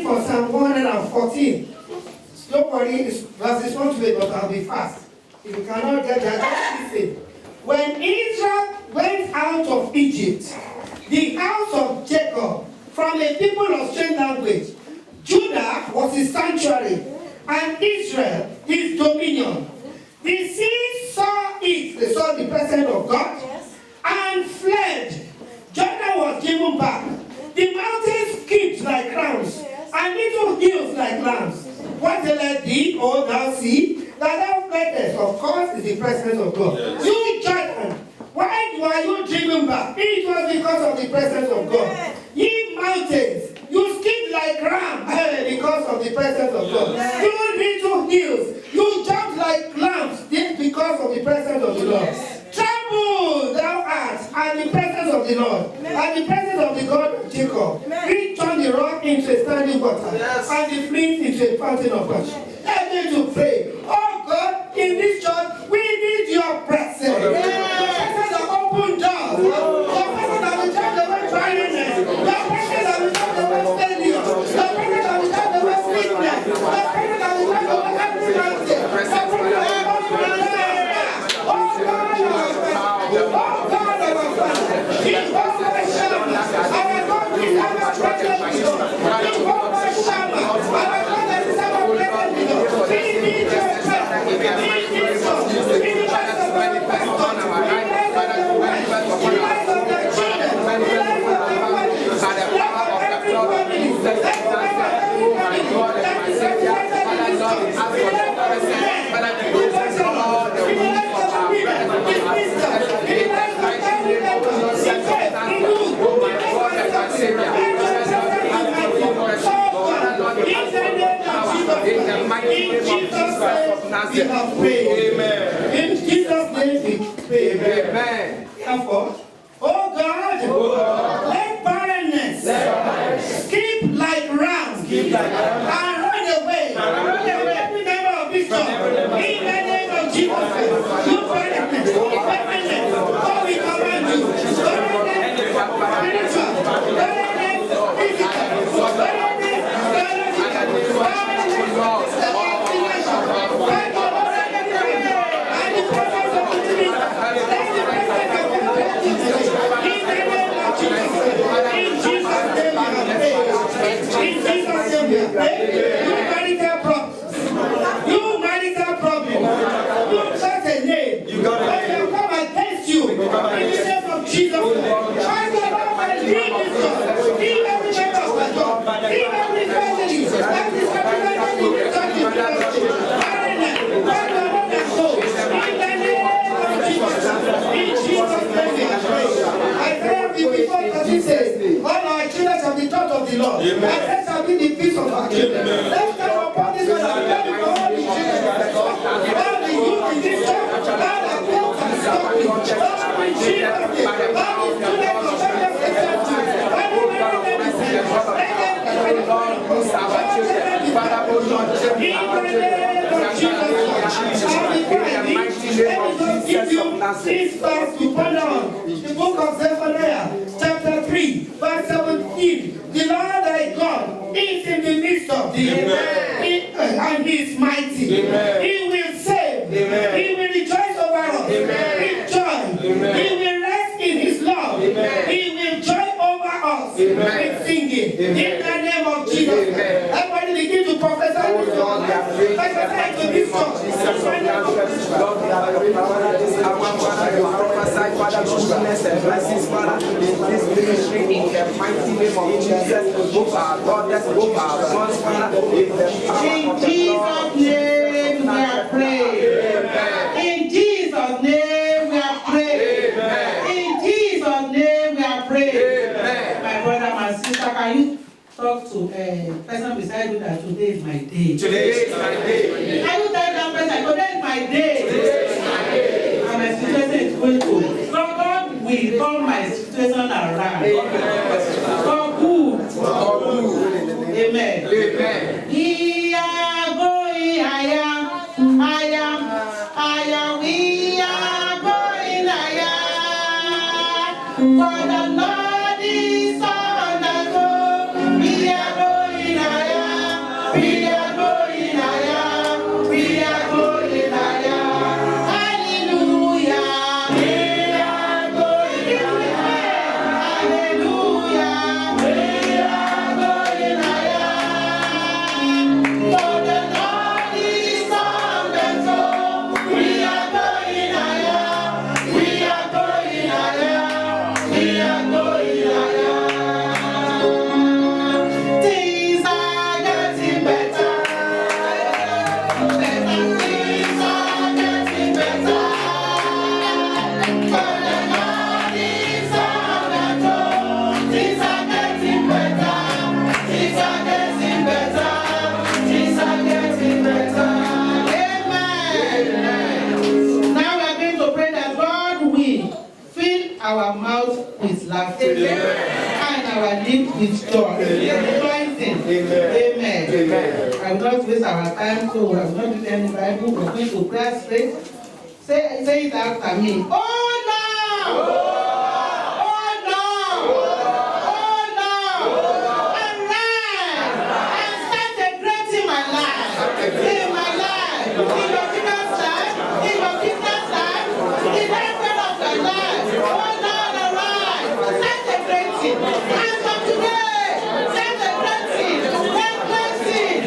for Psalm 114. Don't worry, it's verses 1 to 8, but I'll be fast. If you cannot get that, just listen. When Israel went out of Egypt, the house of Jacob, from a people of strange language, Judah was his sanctuary, and Israel his dominion. The sea saw it, they saw the presence of God, and fled. Jordan was given back. The mountains skipped like rams, and little hills like lambs. What shall I thee, O thou sea, that thou fleddest? Of course, is the presence of God. Yes. You Jordan, why were you driven back? It was because of the presence of God. Ye mountains, you skipped like rams because of the presence of God. You little hills, you jumped like lambs because of the presence of the Lord. Tremble thou art at the presence of the Lord, at the presence of the God of Jacob. He turned the rock into a standing water, and the flint into a fountain of water. Help me to pray. Oh God, in this church, we need your presence. Your presence that open doors. Your presence that will take away dryness. Your presence that will take away failure. Your presence that will take away sickness. Your presence that will take away every mountain. Your presence that will take away In Jesus' name we pray. Amen. Therefore, oh God, let barrenness skip like rams and run away. Every member of this church, in the name of Jesus, you barrenness, oh, we command you, barrenness, spiritual, barrenness, physical, You marital problem. You set a name. When they come against you, in the name of Jesus, I will not leave this God. Leave every member of the God. Leave every family. That is represented in the church in Jesus' name, I pray before God says, all our children shall be taught of the Lord. And that shall be the peace of our children. Let's come upon this one and pray for all the children. All the youth in this church, all the folks and stopping, all the children, all the students of various exceptions, all the this verse to ponder on the book of Zephaniah, chapter 3, verse 17. The Lord thy God is in the midst of thee, and he is mighty. Amen. He will save. Amen. He will rejoice over us. With joy. He will rest in his love. He will joy over us with singing. In the name of Jesus. Everybody begin to prophesy to God. Prophesy to this God. Prophesy, Father, goodness and blessings, Father, in this ministry, in the mighty name of Jesus, both our daughters, both our sons, Father, in the power of the Lord. In Jesus' name we are praying. In Jesus' name we are praying. In Jesus' name we are praying. My brother, my sister, can you talk to a person beside you that today is my day? Today is my day. Can you tell that person, today is my day? Today is my day. And my situation is going to. God will turn my situation around. God good. God good. Amen. Amen. We are going higher. We are going higher. For the Lord is on the go. We are going higher. And our lips with joy. Rejoicing. Amen. I will not waste our time, so I will not use any Bible. We're going to pray straight. Say it after me. Oh no! Oh no! Oh no! Arise! And start celebrating my life. In my life. In your children's life. In your business life. In every of your life. Oh Lord, arise! Start celebrating. And from today, start celebrating. Start blessing.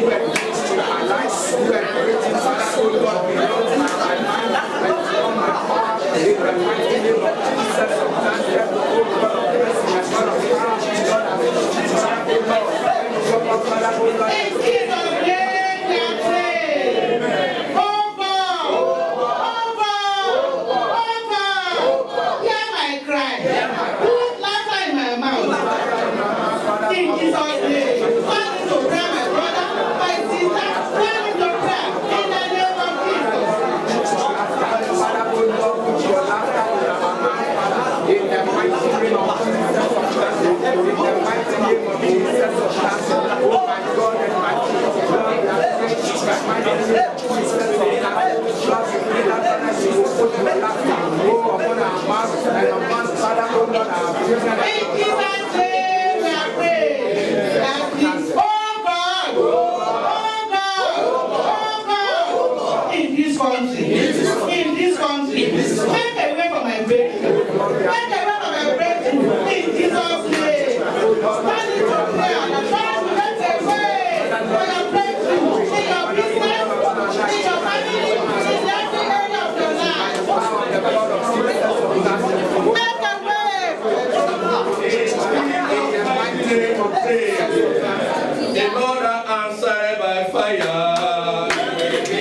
The Lord answered by fire.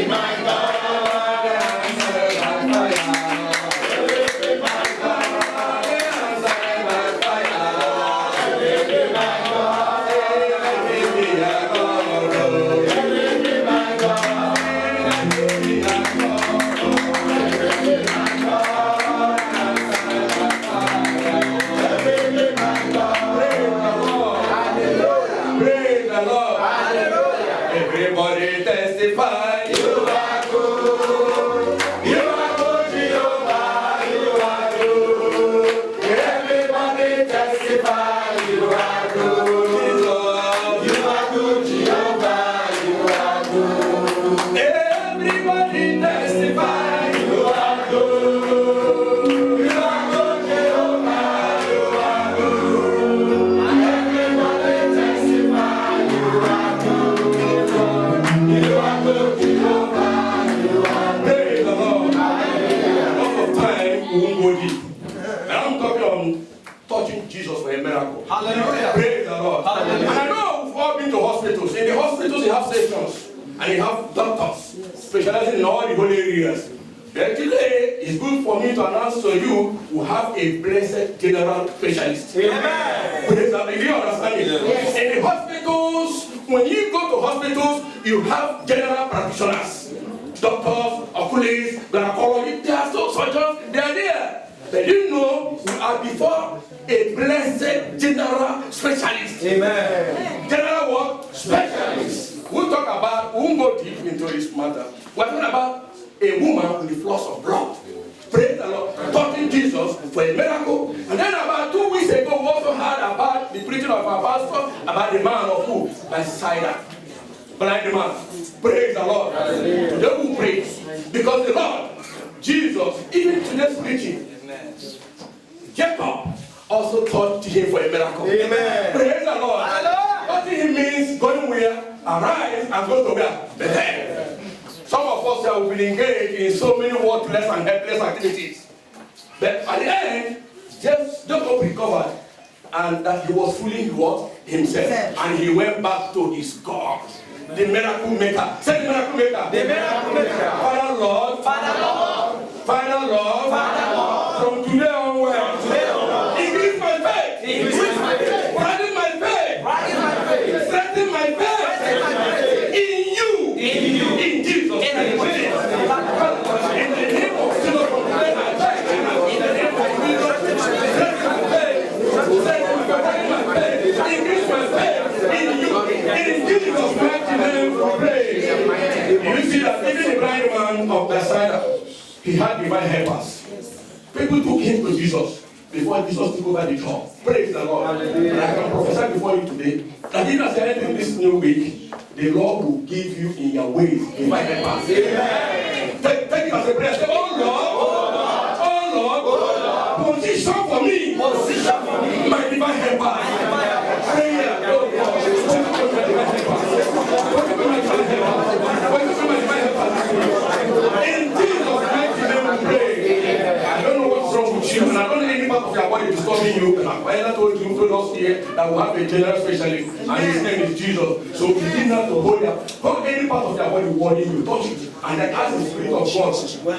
My God answered by fire. My God answered by fire. My God, everybody testify. You are good. You are good, Jehovah. You are good. Everybody testify. You are good. You are good, Jehovah. You are good. Everybody testify. You are good. You are good, Jehovah. You are good. Everybody testify. You are good. You are good, Jehovah. You are good. Praise the Lord. Lots of time we won't go deep. And I'm talking on touching Jesus for a miracle. Hallelujah. Praise the Lord. Hallelujah. And I know we've all been to hospitals. In the hospitals, you have sections and you have doctors specializing in all the holy areas. But today, it's good for me to announce to you we have a blessed general specialist. Amen. Praise the Lord. Do you understand it? Yes. In the hospitals, when you go to hospitals, you have general practitioners, doctors, oculists, gynecologists, they are so surgeons, they are there. But you know, we are before a blessed general specialist. Amen. General what? Specialist. We'll talk about, we won't go deep into this matter. We're talking about a woman with the flows of blood. Praise the Lord. Touching Jesus for a miracle. And then about 2 weeks ago, we also heard about the preaching of our pastor about the man of who? Bethsaida. Blind man. Praise the Lord. Today we pray. Because the Lord, Jesus, even today's preaching, Jacob also touched him for a miracle. Amen. Praise the Lord. Touching him means going where? Arise and go to where? Bethel. Some of us have been engaged in so many worthless and helpless activities. But at the end, Jacob recovered and that he was fooling what? Himself. And he went back to his God. The miracle maker. Say the miracle maker. The miracle maker. Father Lord. Father Lord. Father Lord. Father Lord. From today onward. From today onward. Increase my faith. Increase my faith. Widen my faith. Widen my faith. Strengthen my faith. Strengthen my faith. In you. In you. In Jesus. In the name of Jesus. In the name of Jesus. In the name of Jesus. Strengthen my faith. he had divine helpers. People took him to Jesus before Jesus took over the job. Praise the Lord. And I can prophesy before you today that if you say anything this new week, the Lord will give you in your ways divine helpers. Amen. Take it as a prayer. Say, oh Lord, position for me, my divine helpers. Prayer. In Jesus' mighty name we pray. I don't know what's wrong with you, and I don't know any part of your body disturbing you. I told us here that we have a general specialist, and his name is Jesus. So begin now to hold up. Don't any part of your body worrying you, touch it, and then ask the Spirit of God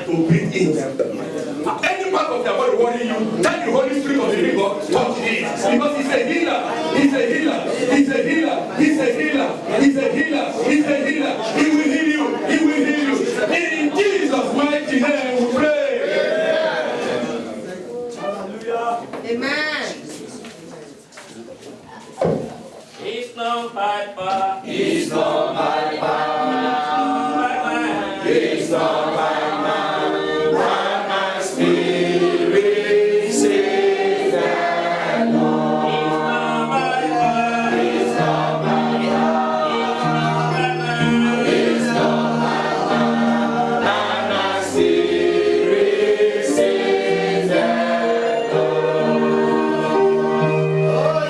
to breathe in. Any part of your body worrying you, tell the Holy Spirit of the living God, touch it. Because he's a healer, he's a healer, he's a healer, he's a healer, he's a healer, he's a healer. He will heal you, he will heal you. In Jesus' mighty name we pray. Amen. It's not by power. It's not by power. It's not by might. By my spirit says that Lord. It's not by power. It's not by power. It's not by might. By my spirit says that Lord.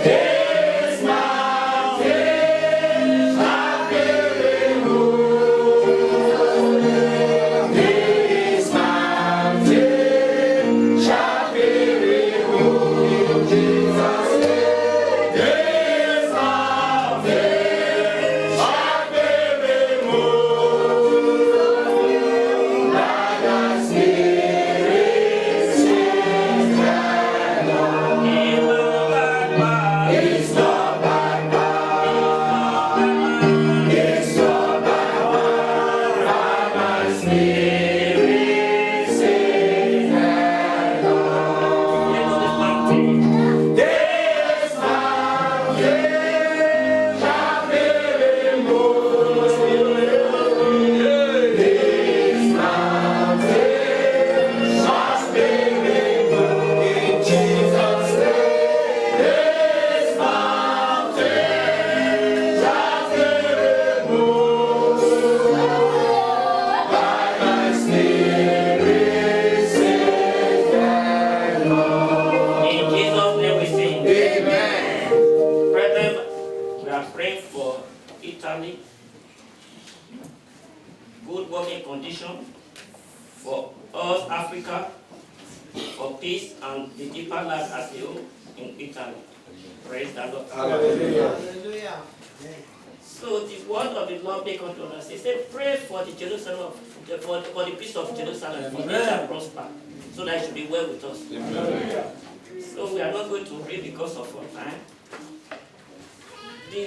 Yes, my faith, my faith, yes, my faith shall be removed in Jesus' name. Yes, my faith shall be removed by the Spirit says that Lord. It's not by power, it's not by power, by my spirit says that Lord. Yes, my faith shall be removed. Yes, my faith shall be removed in Jesus' name. Yes, my faith shall be removed by my spirit says that Lord. In Jesus' name we sing. Amen. Brethren, we are praying for Italy. Good working condition for us, Africa, for peace and the deeper life as a whole in Italy. Praise the Lord. Hallelujah. So the word of the Lord make unto us. He said, pray for the Jerusalem for the peace of Jerusalem, for it shall prosper, so that it should be well with us. So we are not going to read because of our time. The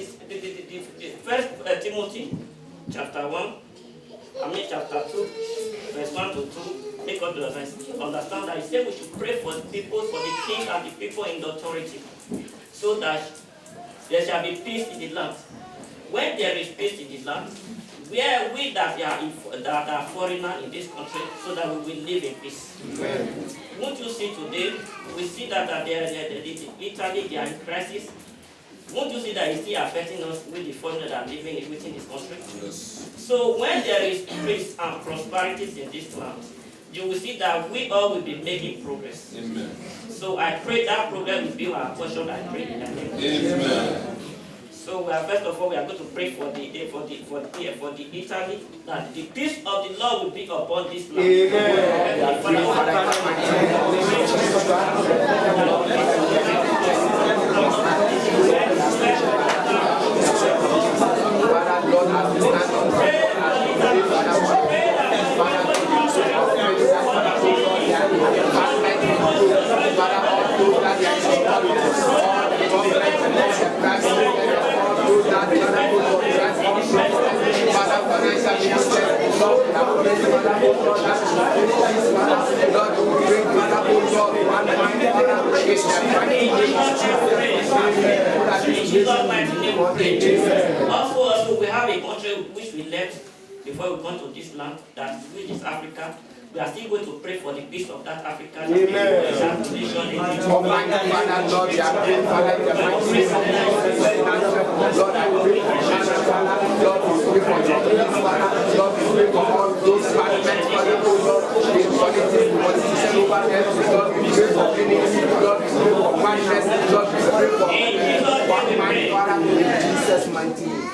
first Timothy chapter 1, chapter 2, verse 1 to 2, make unto us understand that he said we should pray for the people, for the king and the people in the authority, so that there shall be peace in the land. When there is peace in the land, where we that are foreigners in this country, so that we will live in peace. Amen. Won't you see today, we see that Italy, they are in crisis. Won't you see that it's still affecting us with the foreigners that are living within this country? Yes. So when there is peace and prosperity in this land, you will see that we all will be making progress. Amen. So I pray that progress will be our portion. I pray in the name of Jesus. Amen. So first of all, we are going to pray for the Italy, that the peace of the Lord will be upon this land. Amen. Also, we have a country which we left before we come to this land, that which is Africa, we are still going to pray for the peace of that African Amen. nation in Egypt. Almighty Father, Lord, we are praying, Father, in the mighty name of Jesus. Lord, I pray for Ghana, Father. Lord, we pray for your peace, Father. Lord, we pray for all those departments, Father, oh Lord, in politicians over there. Lord, we pray for unity. Lord, we pray for oneness. Lord, we pray for one mind, Father, in Jesus' mighty name.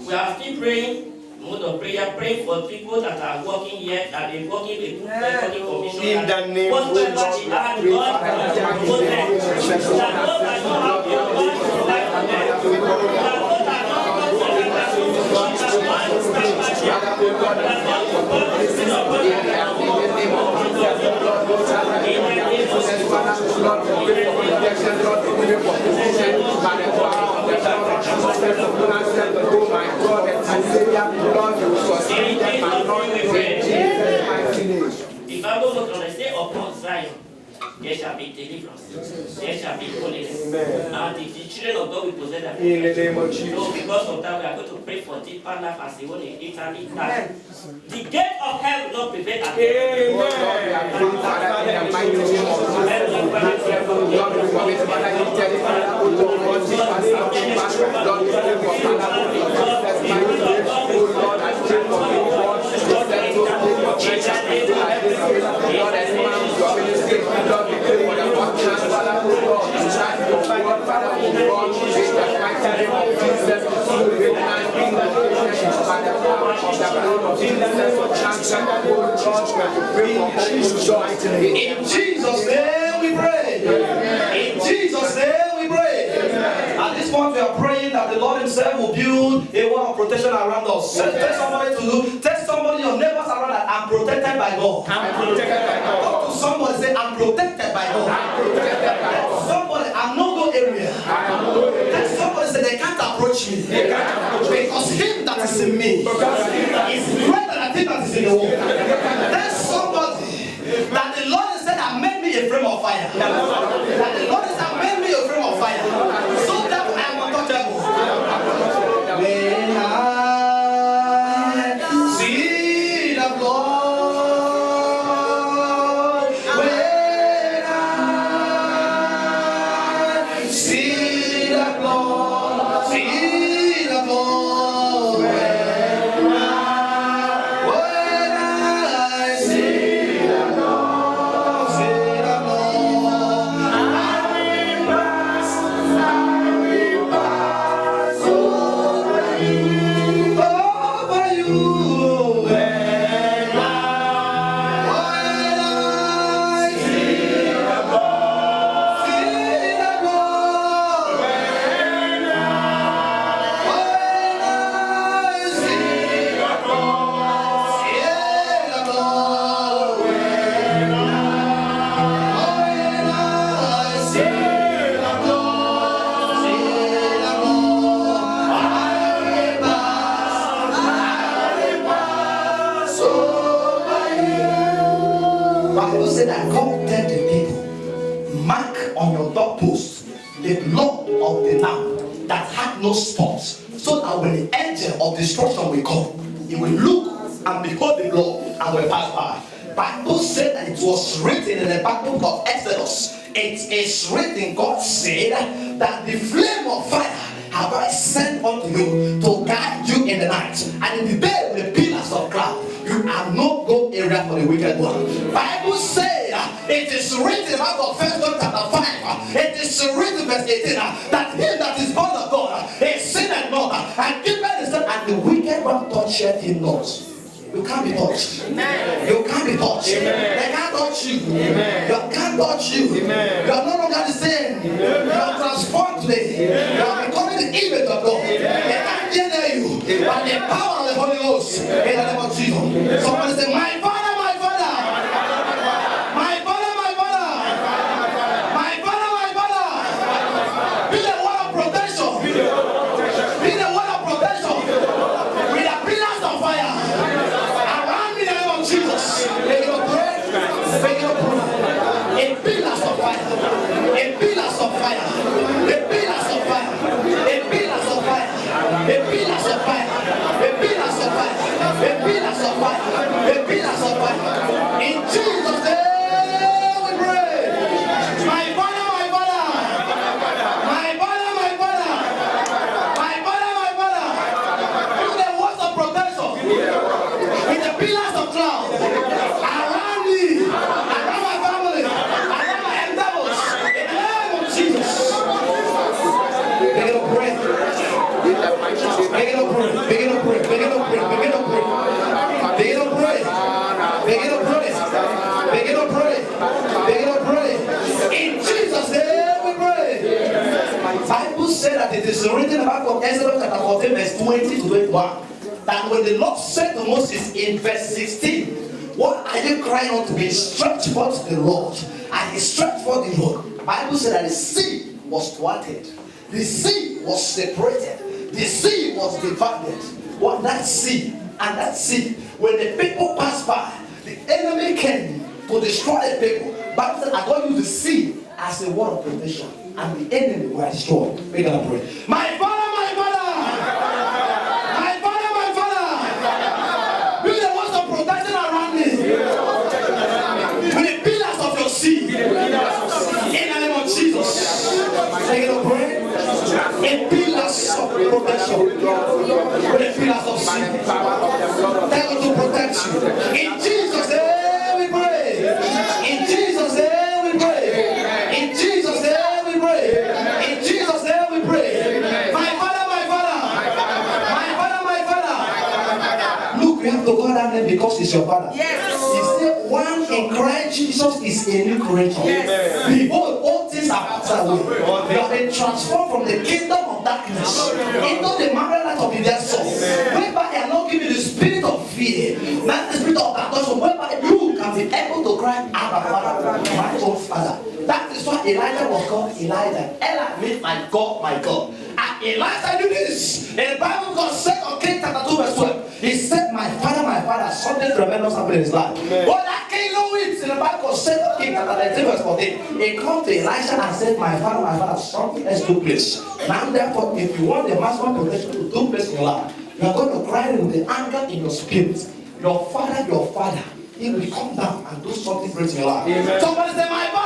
We are still praying. Mode of prayer, pray for people that are working here, that they working with the commission. In the name of whatever Jesus, they are, God can promote them. That God does not have your God to provide for them. That God does not want to give them to God that God is that God will put this upon them. In the name of Jesus, Lord, in the name of Jesus, Lord, we pray for protection. Lord, we pray for protection. By the power of the blood of Jesus, oh my God and Savior, Lord, you will sustain them, my Lord, in Jesus' mighty name. The Bible goes on to say, upon Zion there shall be deliverance, there shall be holiness, and the children of God will possess them. In the name of Jesus. So because of that, we are going to pray for deeper life as the one in Italy. That the gate of hell will not prevail against them. Lord, we are praying, Father, in the mighty name of Jesus. Lord, we commit, Father, you tell us, Father, oh Lord, God, this Father, Lord, we pray for Father, in Jesus' mighty name. Oh Lord, I pray for you, Lord, to set those things for pressure, Lord, as man, your ministry, Lord, we pray for the watchers, Father, oh Lord, to shine your word, Father, oh God, in the mighty name of Jesus, to recognize in the nation, by the power of the blood of Jesus, for chance, oh Lord, we pray for Jesus' mighty name. In Jesus' name we pray. In Jesus' name we pray. At this point we are praying that the Lord himself will build a wall of protection around us. Tell somebody your neighbors around that I'm protected by God. I'm protected by God. Talk to somebody, say I'm protected by God. I'm protected by God. Somebody, I'm no go area. Tell somebody, say they can't approach me. They can't approach me. Because him that is in me is greater than him that is in the world. Tell somebody that the Lord has said I made me a frame of fire. That the Lord has said made me a frame of fire. So that I am untouchable. When I see the Lord, when I see the Lord, see the Lord, when I see the Lord, see the Lord, I will pass over you, when I see the Lord, see the Lord, when I see the Lord, see the Lord, when I see the Lord, see the Lord, I will pass over you. Bible said that God tell the people, mark on your doorpost the blood of the lamb that had no spots, so that when the angel of destruction will come, he will look and behold the blood and will pass by. Bible said that it was written in the book of Exodus. It is written, God said that the flame of fire have I sent unto you to guide you in the night, and in the day with the pillars of cloud. You are no go area for the wicked one. Bible says it is written about of 1 John chapter 5. It is written verse 18 that he that is born of God is sinned not, and given his son, and the wicked one toucheth him not. You can't be touched. Amen. You can't be touched. Amen. They can't touch you. Amen. You can't touch you. Amen. You are no longer the same. Amen. You are transformed today. Amen. You are becoming the image of God. Amen. They can't deny you. Amen. By the power of the Holy Ghost. In the name of Jesus. Amen. Somebody say, my Father, my Father. My Father, my Father. My Father, my Father. Be the word of protection. Be the word of protection. With the pillars of fire. Jesus, make it a prayer, make it a prayer. A pillars of fire, a pillars of fire, a pillars of fire, a pillars of fire, a pillars of fire, a pillars of fire, a pillars of fire, a pillars of fire. In said that it is written about Exodus chapter 14, verse 20 to 21. That when the Lord said to Moses in verse 16, what are you crying out to be? Stretched forth the Lord. And he stretched forth the Lord. The Bible said that the sea was thwarted. The sea was separated. The sea was divided. What that sea and that sea, when the people passed by, the enemy came to destroy the people. Bible said, I got use the sea as a word of protection, and the enemy were destroyed. We're gonna pray. My Father, my Father, my Father, my Father, build the walls of protection around me with the pillars of your sea. In the name of Jesus, we're gonna pray. In pillars of protection, with the pillars of sea. Thank you to protect you. In Jesus' name we pray. In Jesus' name we pray. In Jesus' name we pray. In Jesus' name we pray. My Father, my Father. My Father, my Father. Look, we have to call that name because it's your Father. Yes. He said, one in Christ Jesus is a new creation. Yes. Behold, all things are passed away. You have been transformed from the kingdom of darkness into the marriage light of the dead soul. Whereby I am not giving the spirit of fear, not the spirit of abduction, whereby you can be able to cry, Abba, Father, my own Father. That is why Elijah was called Elijah. Ella means my God, my God. And Elijah knew this. In the Bible, God said on King chapter 2, verse 12, he said, my Father, something tremendous happened in his life. But that king knew it. In the Bible, said on King chapter 19, verse 14, he came to Elijah and said, my Father, something else took place. Now, therefore, if you want the maximum protection to take place in your life, you are going to cry with the anger in your spirit. Your father, he will come down and do something great in your life. Amen. Somebody say, my Father.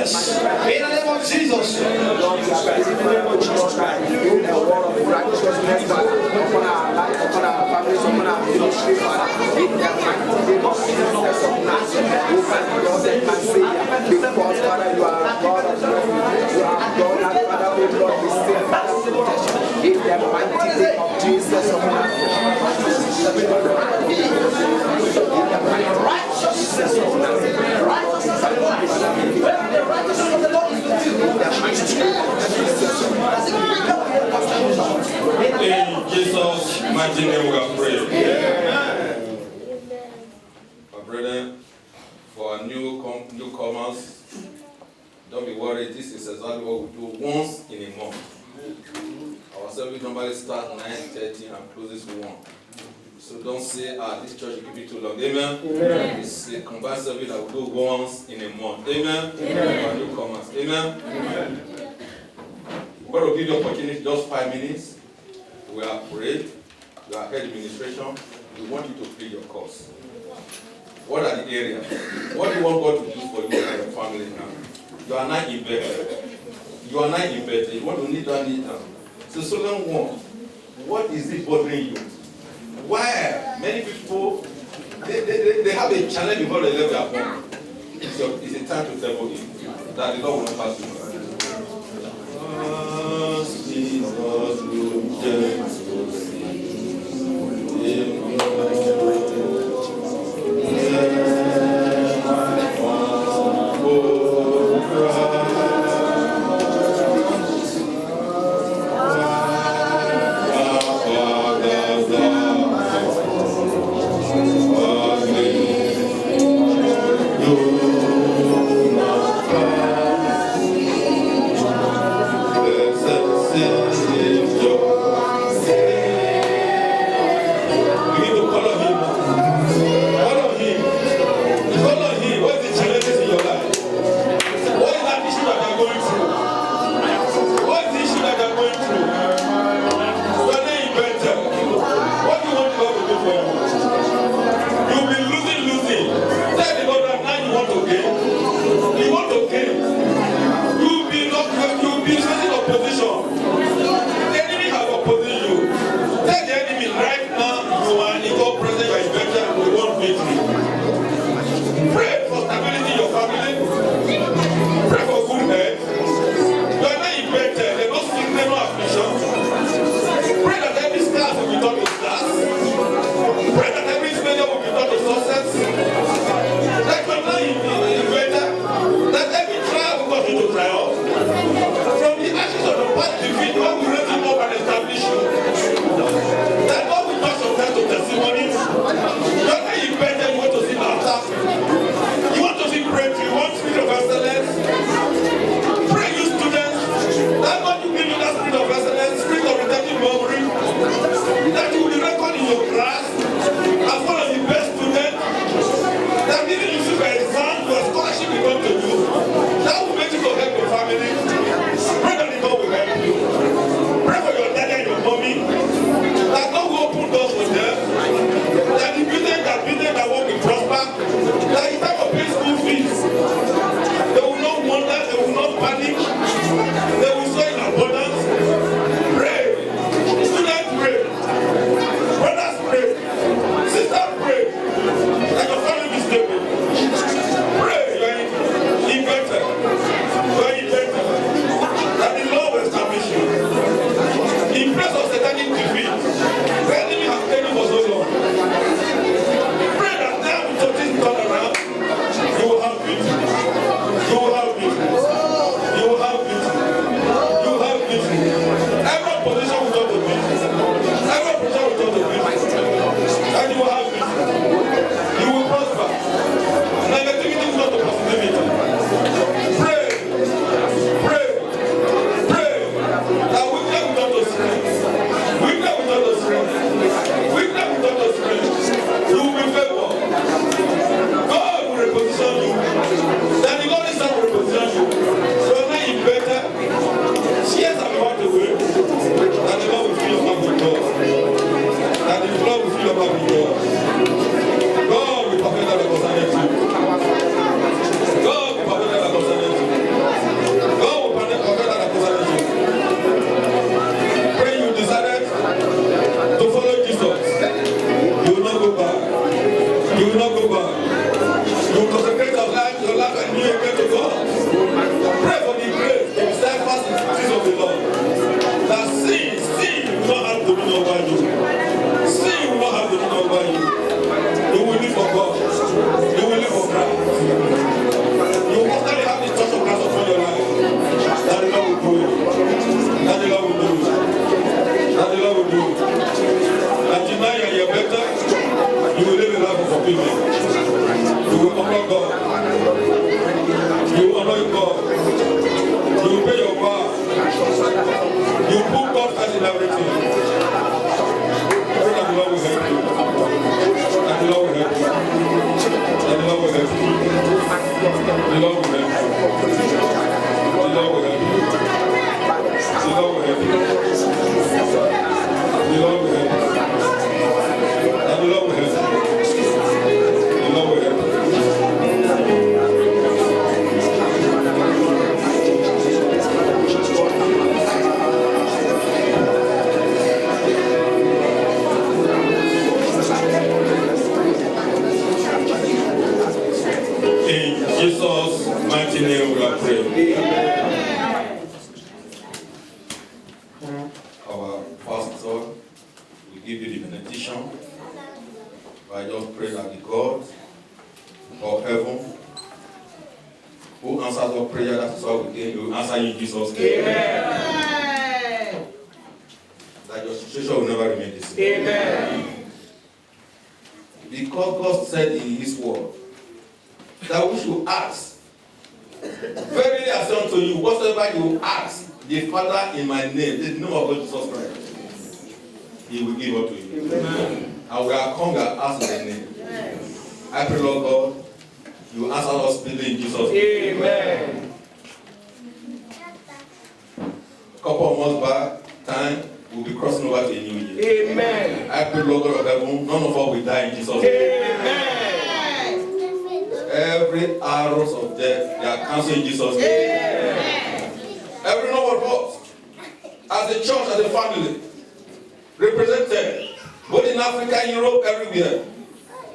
In the name of Jesus. Lord, we are in the name of Jesus. You the word of righteousness, upon our life, upon our families, upon our ministry, in the mighty name of Jesus of Nazareth, who can be Lord and Savior. Because, Father, you are God of refuge. You are God and Father, we Lord, we still Father protection. In the mighty name of Jesus of Nazareth. In the mighty righteousness of Nazareth. Righteousness of Nazareth. The righteousness of the Lord is with you. In Jesus' mighty name we are praying. Amen. My brethren, for our newcomers, don't be worried. This is exactly what we do once in a month. Our service normally starts 9:30 and closes 1. So don't say, this church will be too long. Amen? Amen. It's a combined service that we do once in a month. Amen? Amen. For newcomers. Amen? Amen. We're going to give you the opportunity, just 5 minutes. We are prayed. We are head administration. We want you to plead your cause. What are the areas? What do you want God to do for you and your family now? You are not in bed. You are not in bed. You want to need that need now. So Solomon 1, what is it bothering you? Why? Many people, they have a challenge before they leave their home. It's a time to tell you that the Lord will not pass you. We need to follow him. reposition you. Then the Lord is not reposition you. So now you better. Years are about to wait. That the Lord will fill your mouth with God. That the Lord will fill your mouth with God. God will perfect that concerning you. God will perfect that concerning you. God will perfect that concerning you. Pray you decided to follow Jesus. You will not go back. You will not go back. You will consecrate your life and you again to God. Pray for the grace to stand fast in the things of the Lord. That sin will not have dominion over you. Sin will not have dominion over you. You will live for God. You will live for Christ. You will constantly have the touch of Christ upon your life. That the Lord will do it. That the Lord will do it. That the Lord will do it. And tonight you're better. You will live a life of fulfillment. You will honor God. You will honor God. You will pay your vow. You put God first in everything. Pray that the Lord will help you. That the Lord will help you. That the Lord will help you. The Lord will help you. The Lord will help you. The Lord will help you. The Lord will help you. That the Lord will help you. The Lord will help you. Jesus' mighty name we are praying. Our pastor will give you the benediction. I just pray that the God of heaven who answers our prayer, that is all we can do, answer you in Jesus' name. Amen. That your situation will never remain the same. Amen. Because God said in His word that we should ask. Verily I say unto you, whatsoever you ask the Father in my name, the name of God Jesus Christ, He will give unto you. Amen. And we are come and ask in the name. I pray, Lord God, you answer us speedily in Jesus' name. Amen. A couple of months back, time we'll be crossing over to a new year. Amen. I pray, Lord God of heaven, none of us will die in Jesus' name. Amen. Every arrows of death, they are cancelled in Jesus' name. Amen. Every one of us, as a church, as a family, represented, both in Africa, Europe, everywhere,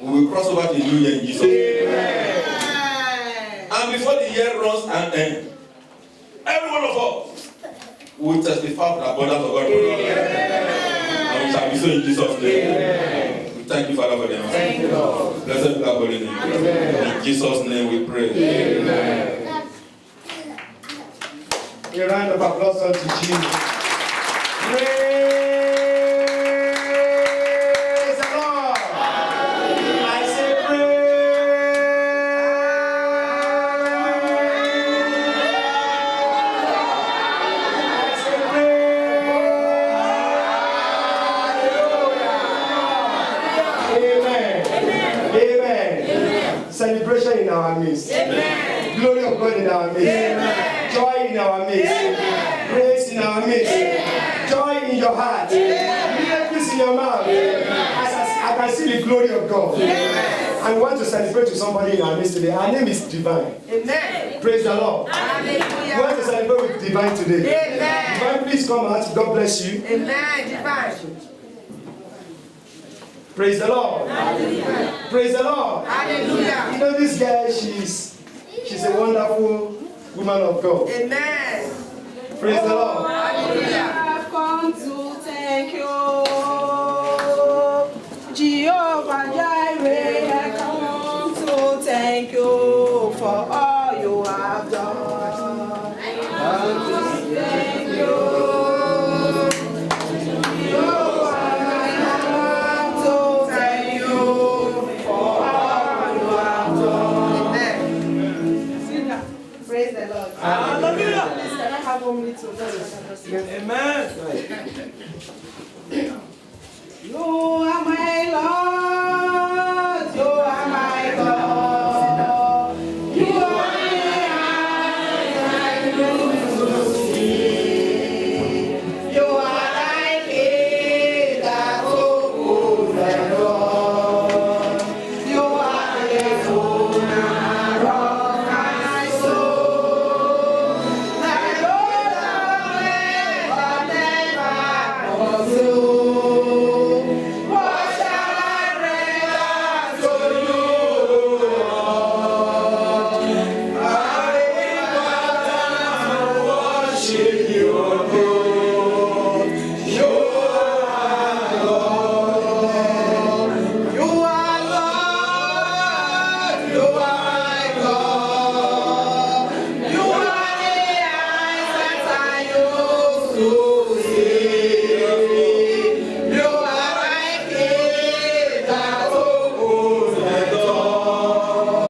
we will cross over to the new year in Jesus' name. Amen. And before the year runs and ends, every one of us will testify of the abundance of God. And we shall be so in Jesus' name. Amen. Thank you, Father, for the answer. Thank you, Lord. Blessed be thy holy name. Amen. In Jesus' name we pray. Amen. A round of applause unto Jesus. Praise the Lord. I say celebration in our midst. Amen. Glory of God in our midst. Amen. Joy in our midst. Amen. Grace in our midst. Amen. Joy in your heart. Miracles in your mouth. As I can see the glory of God. Amen. I want to celebrate with somebody in our midst today. Her name is Divine. Amen. Praise the Lord. Hallelujah. We want to celebrate with Divine today. Amen. Divine, please come out. God bless you. Amen. Divine. Praise the Lord. Hallelujah. Praise the Lord. Hallelujah. You know this girl, she's a wonderful woman of God. Amen. Praise the Lord. Hallelujah. I've come to thank you, Jehovah Jireh. I've come to thank you for all you have done. I've come to thank you. Praise the Lord. Hallelujah. Can I have 1 minute to go? Amen.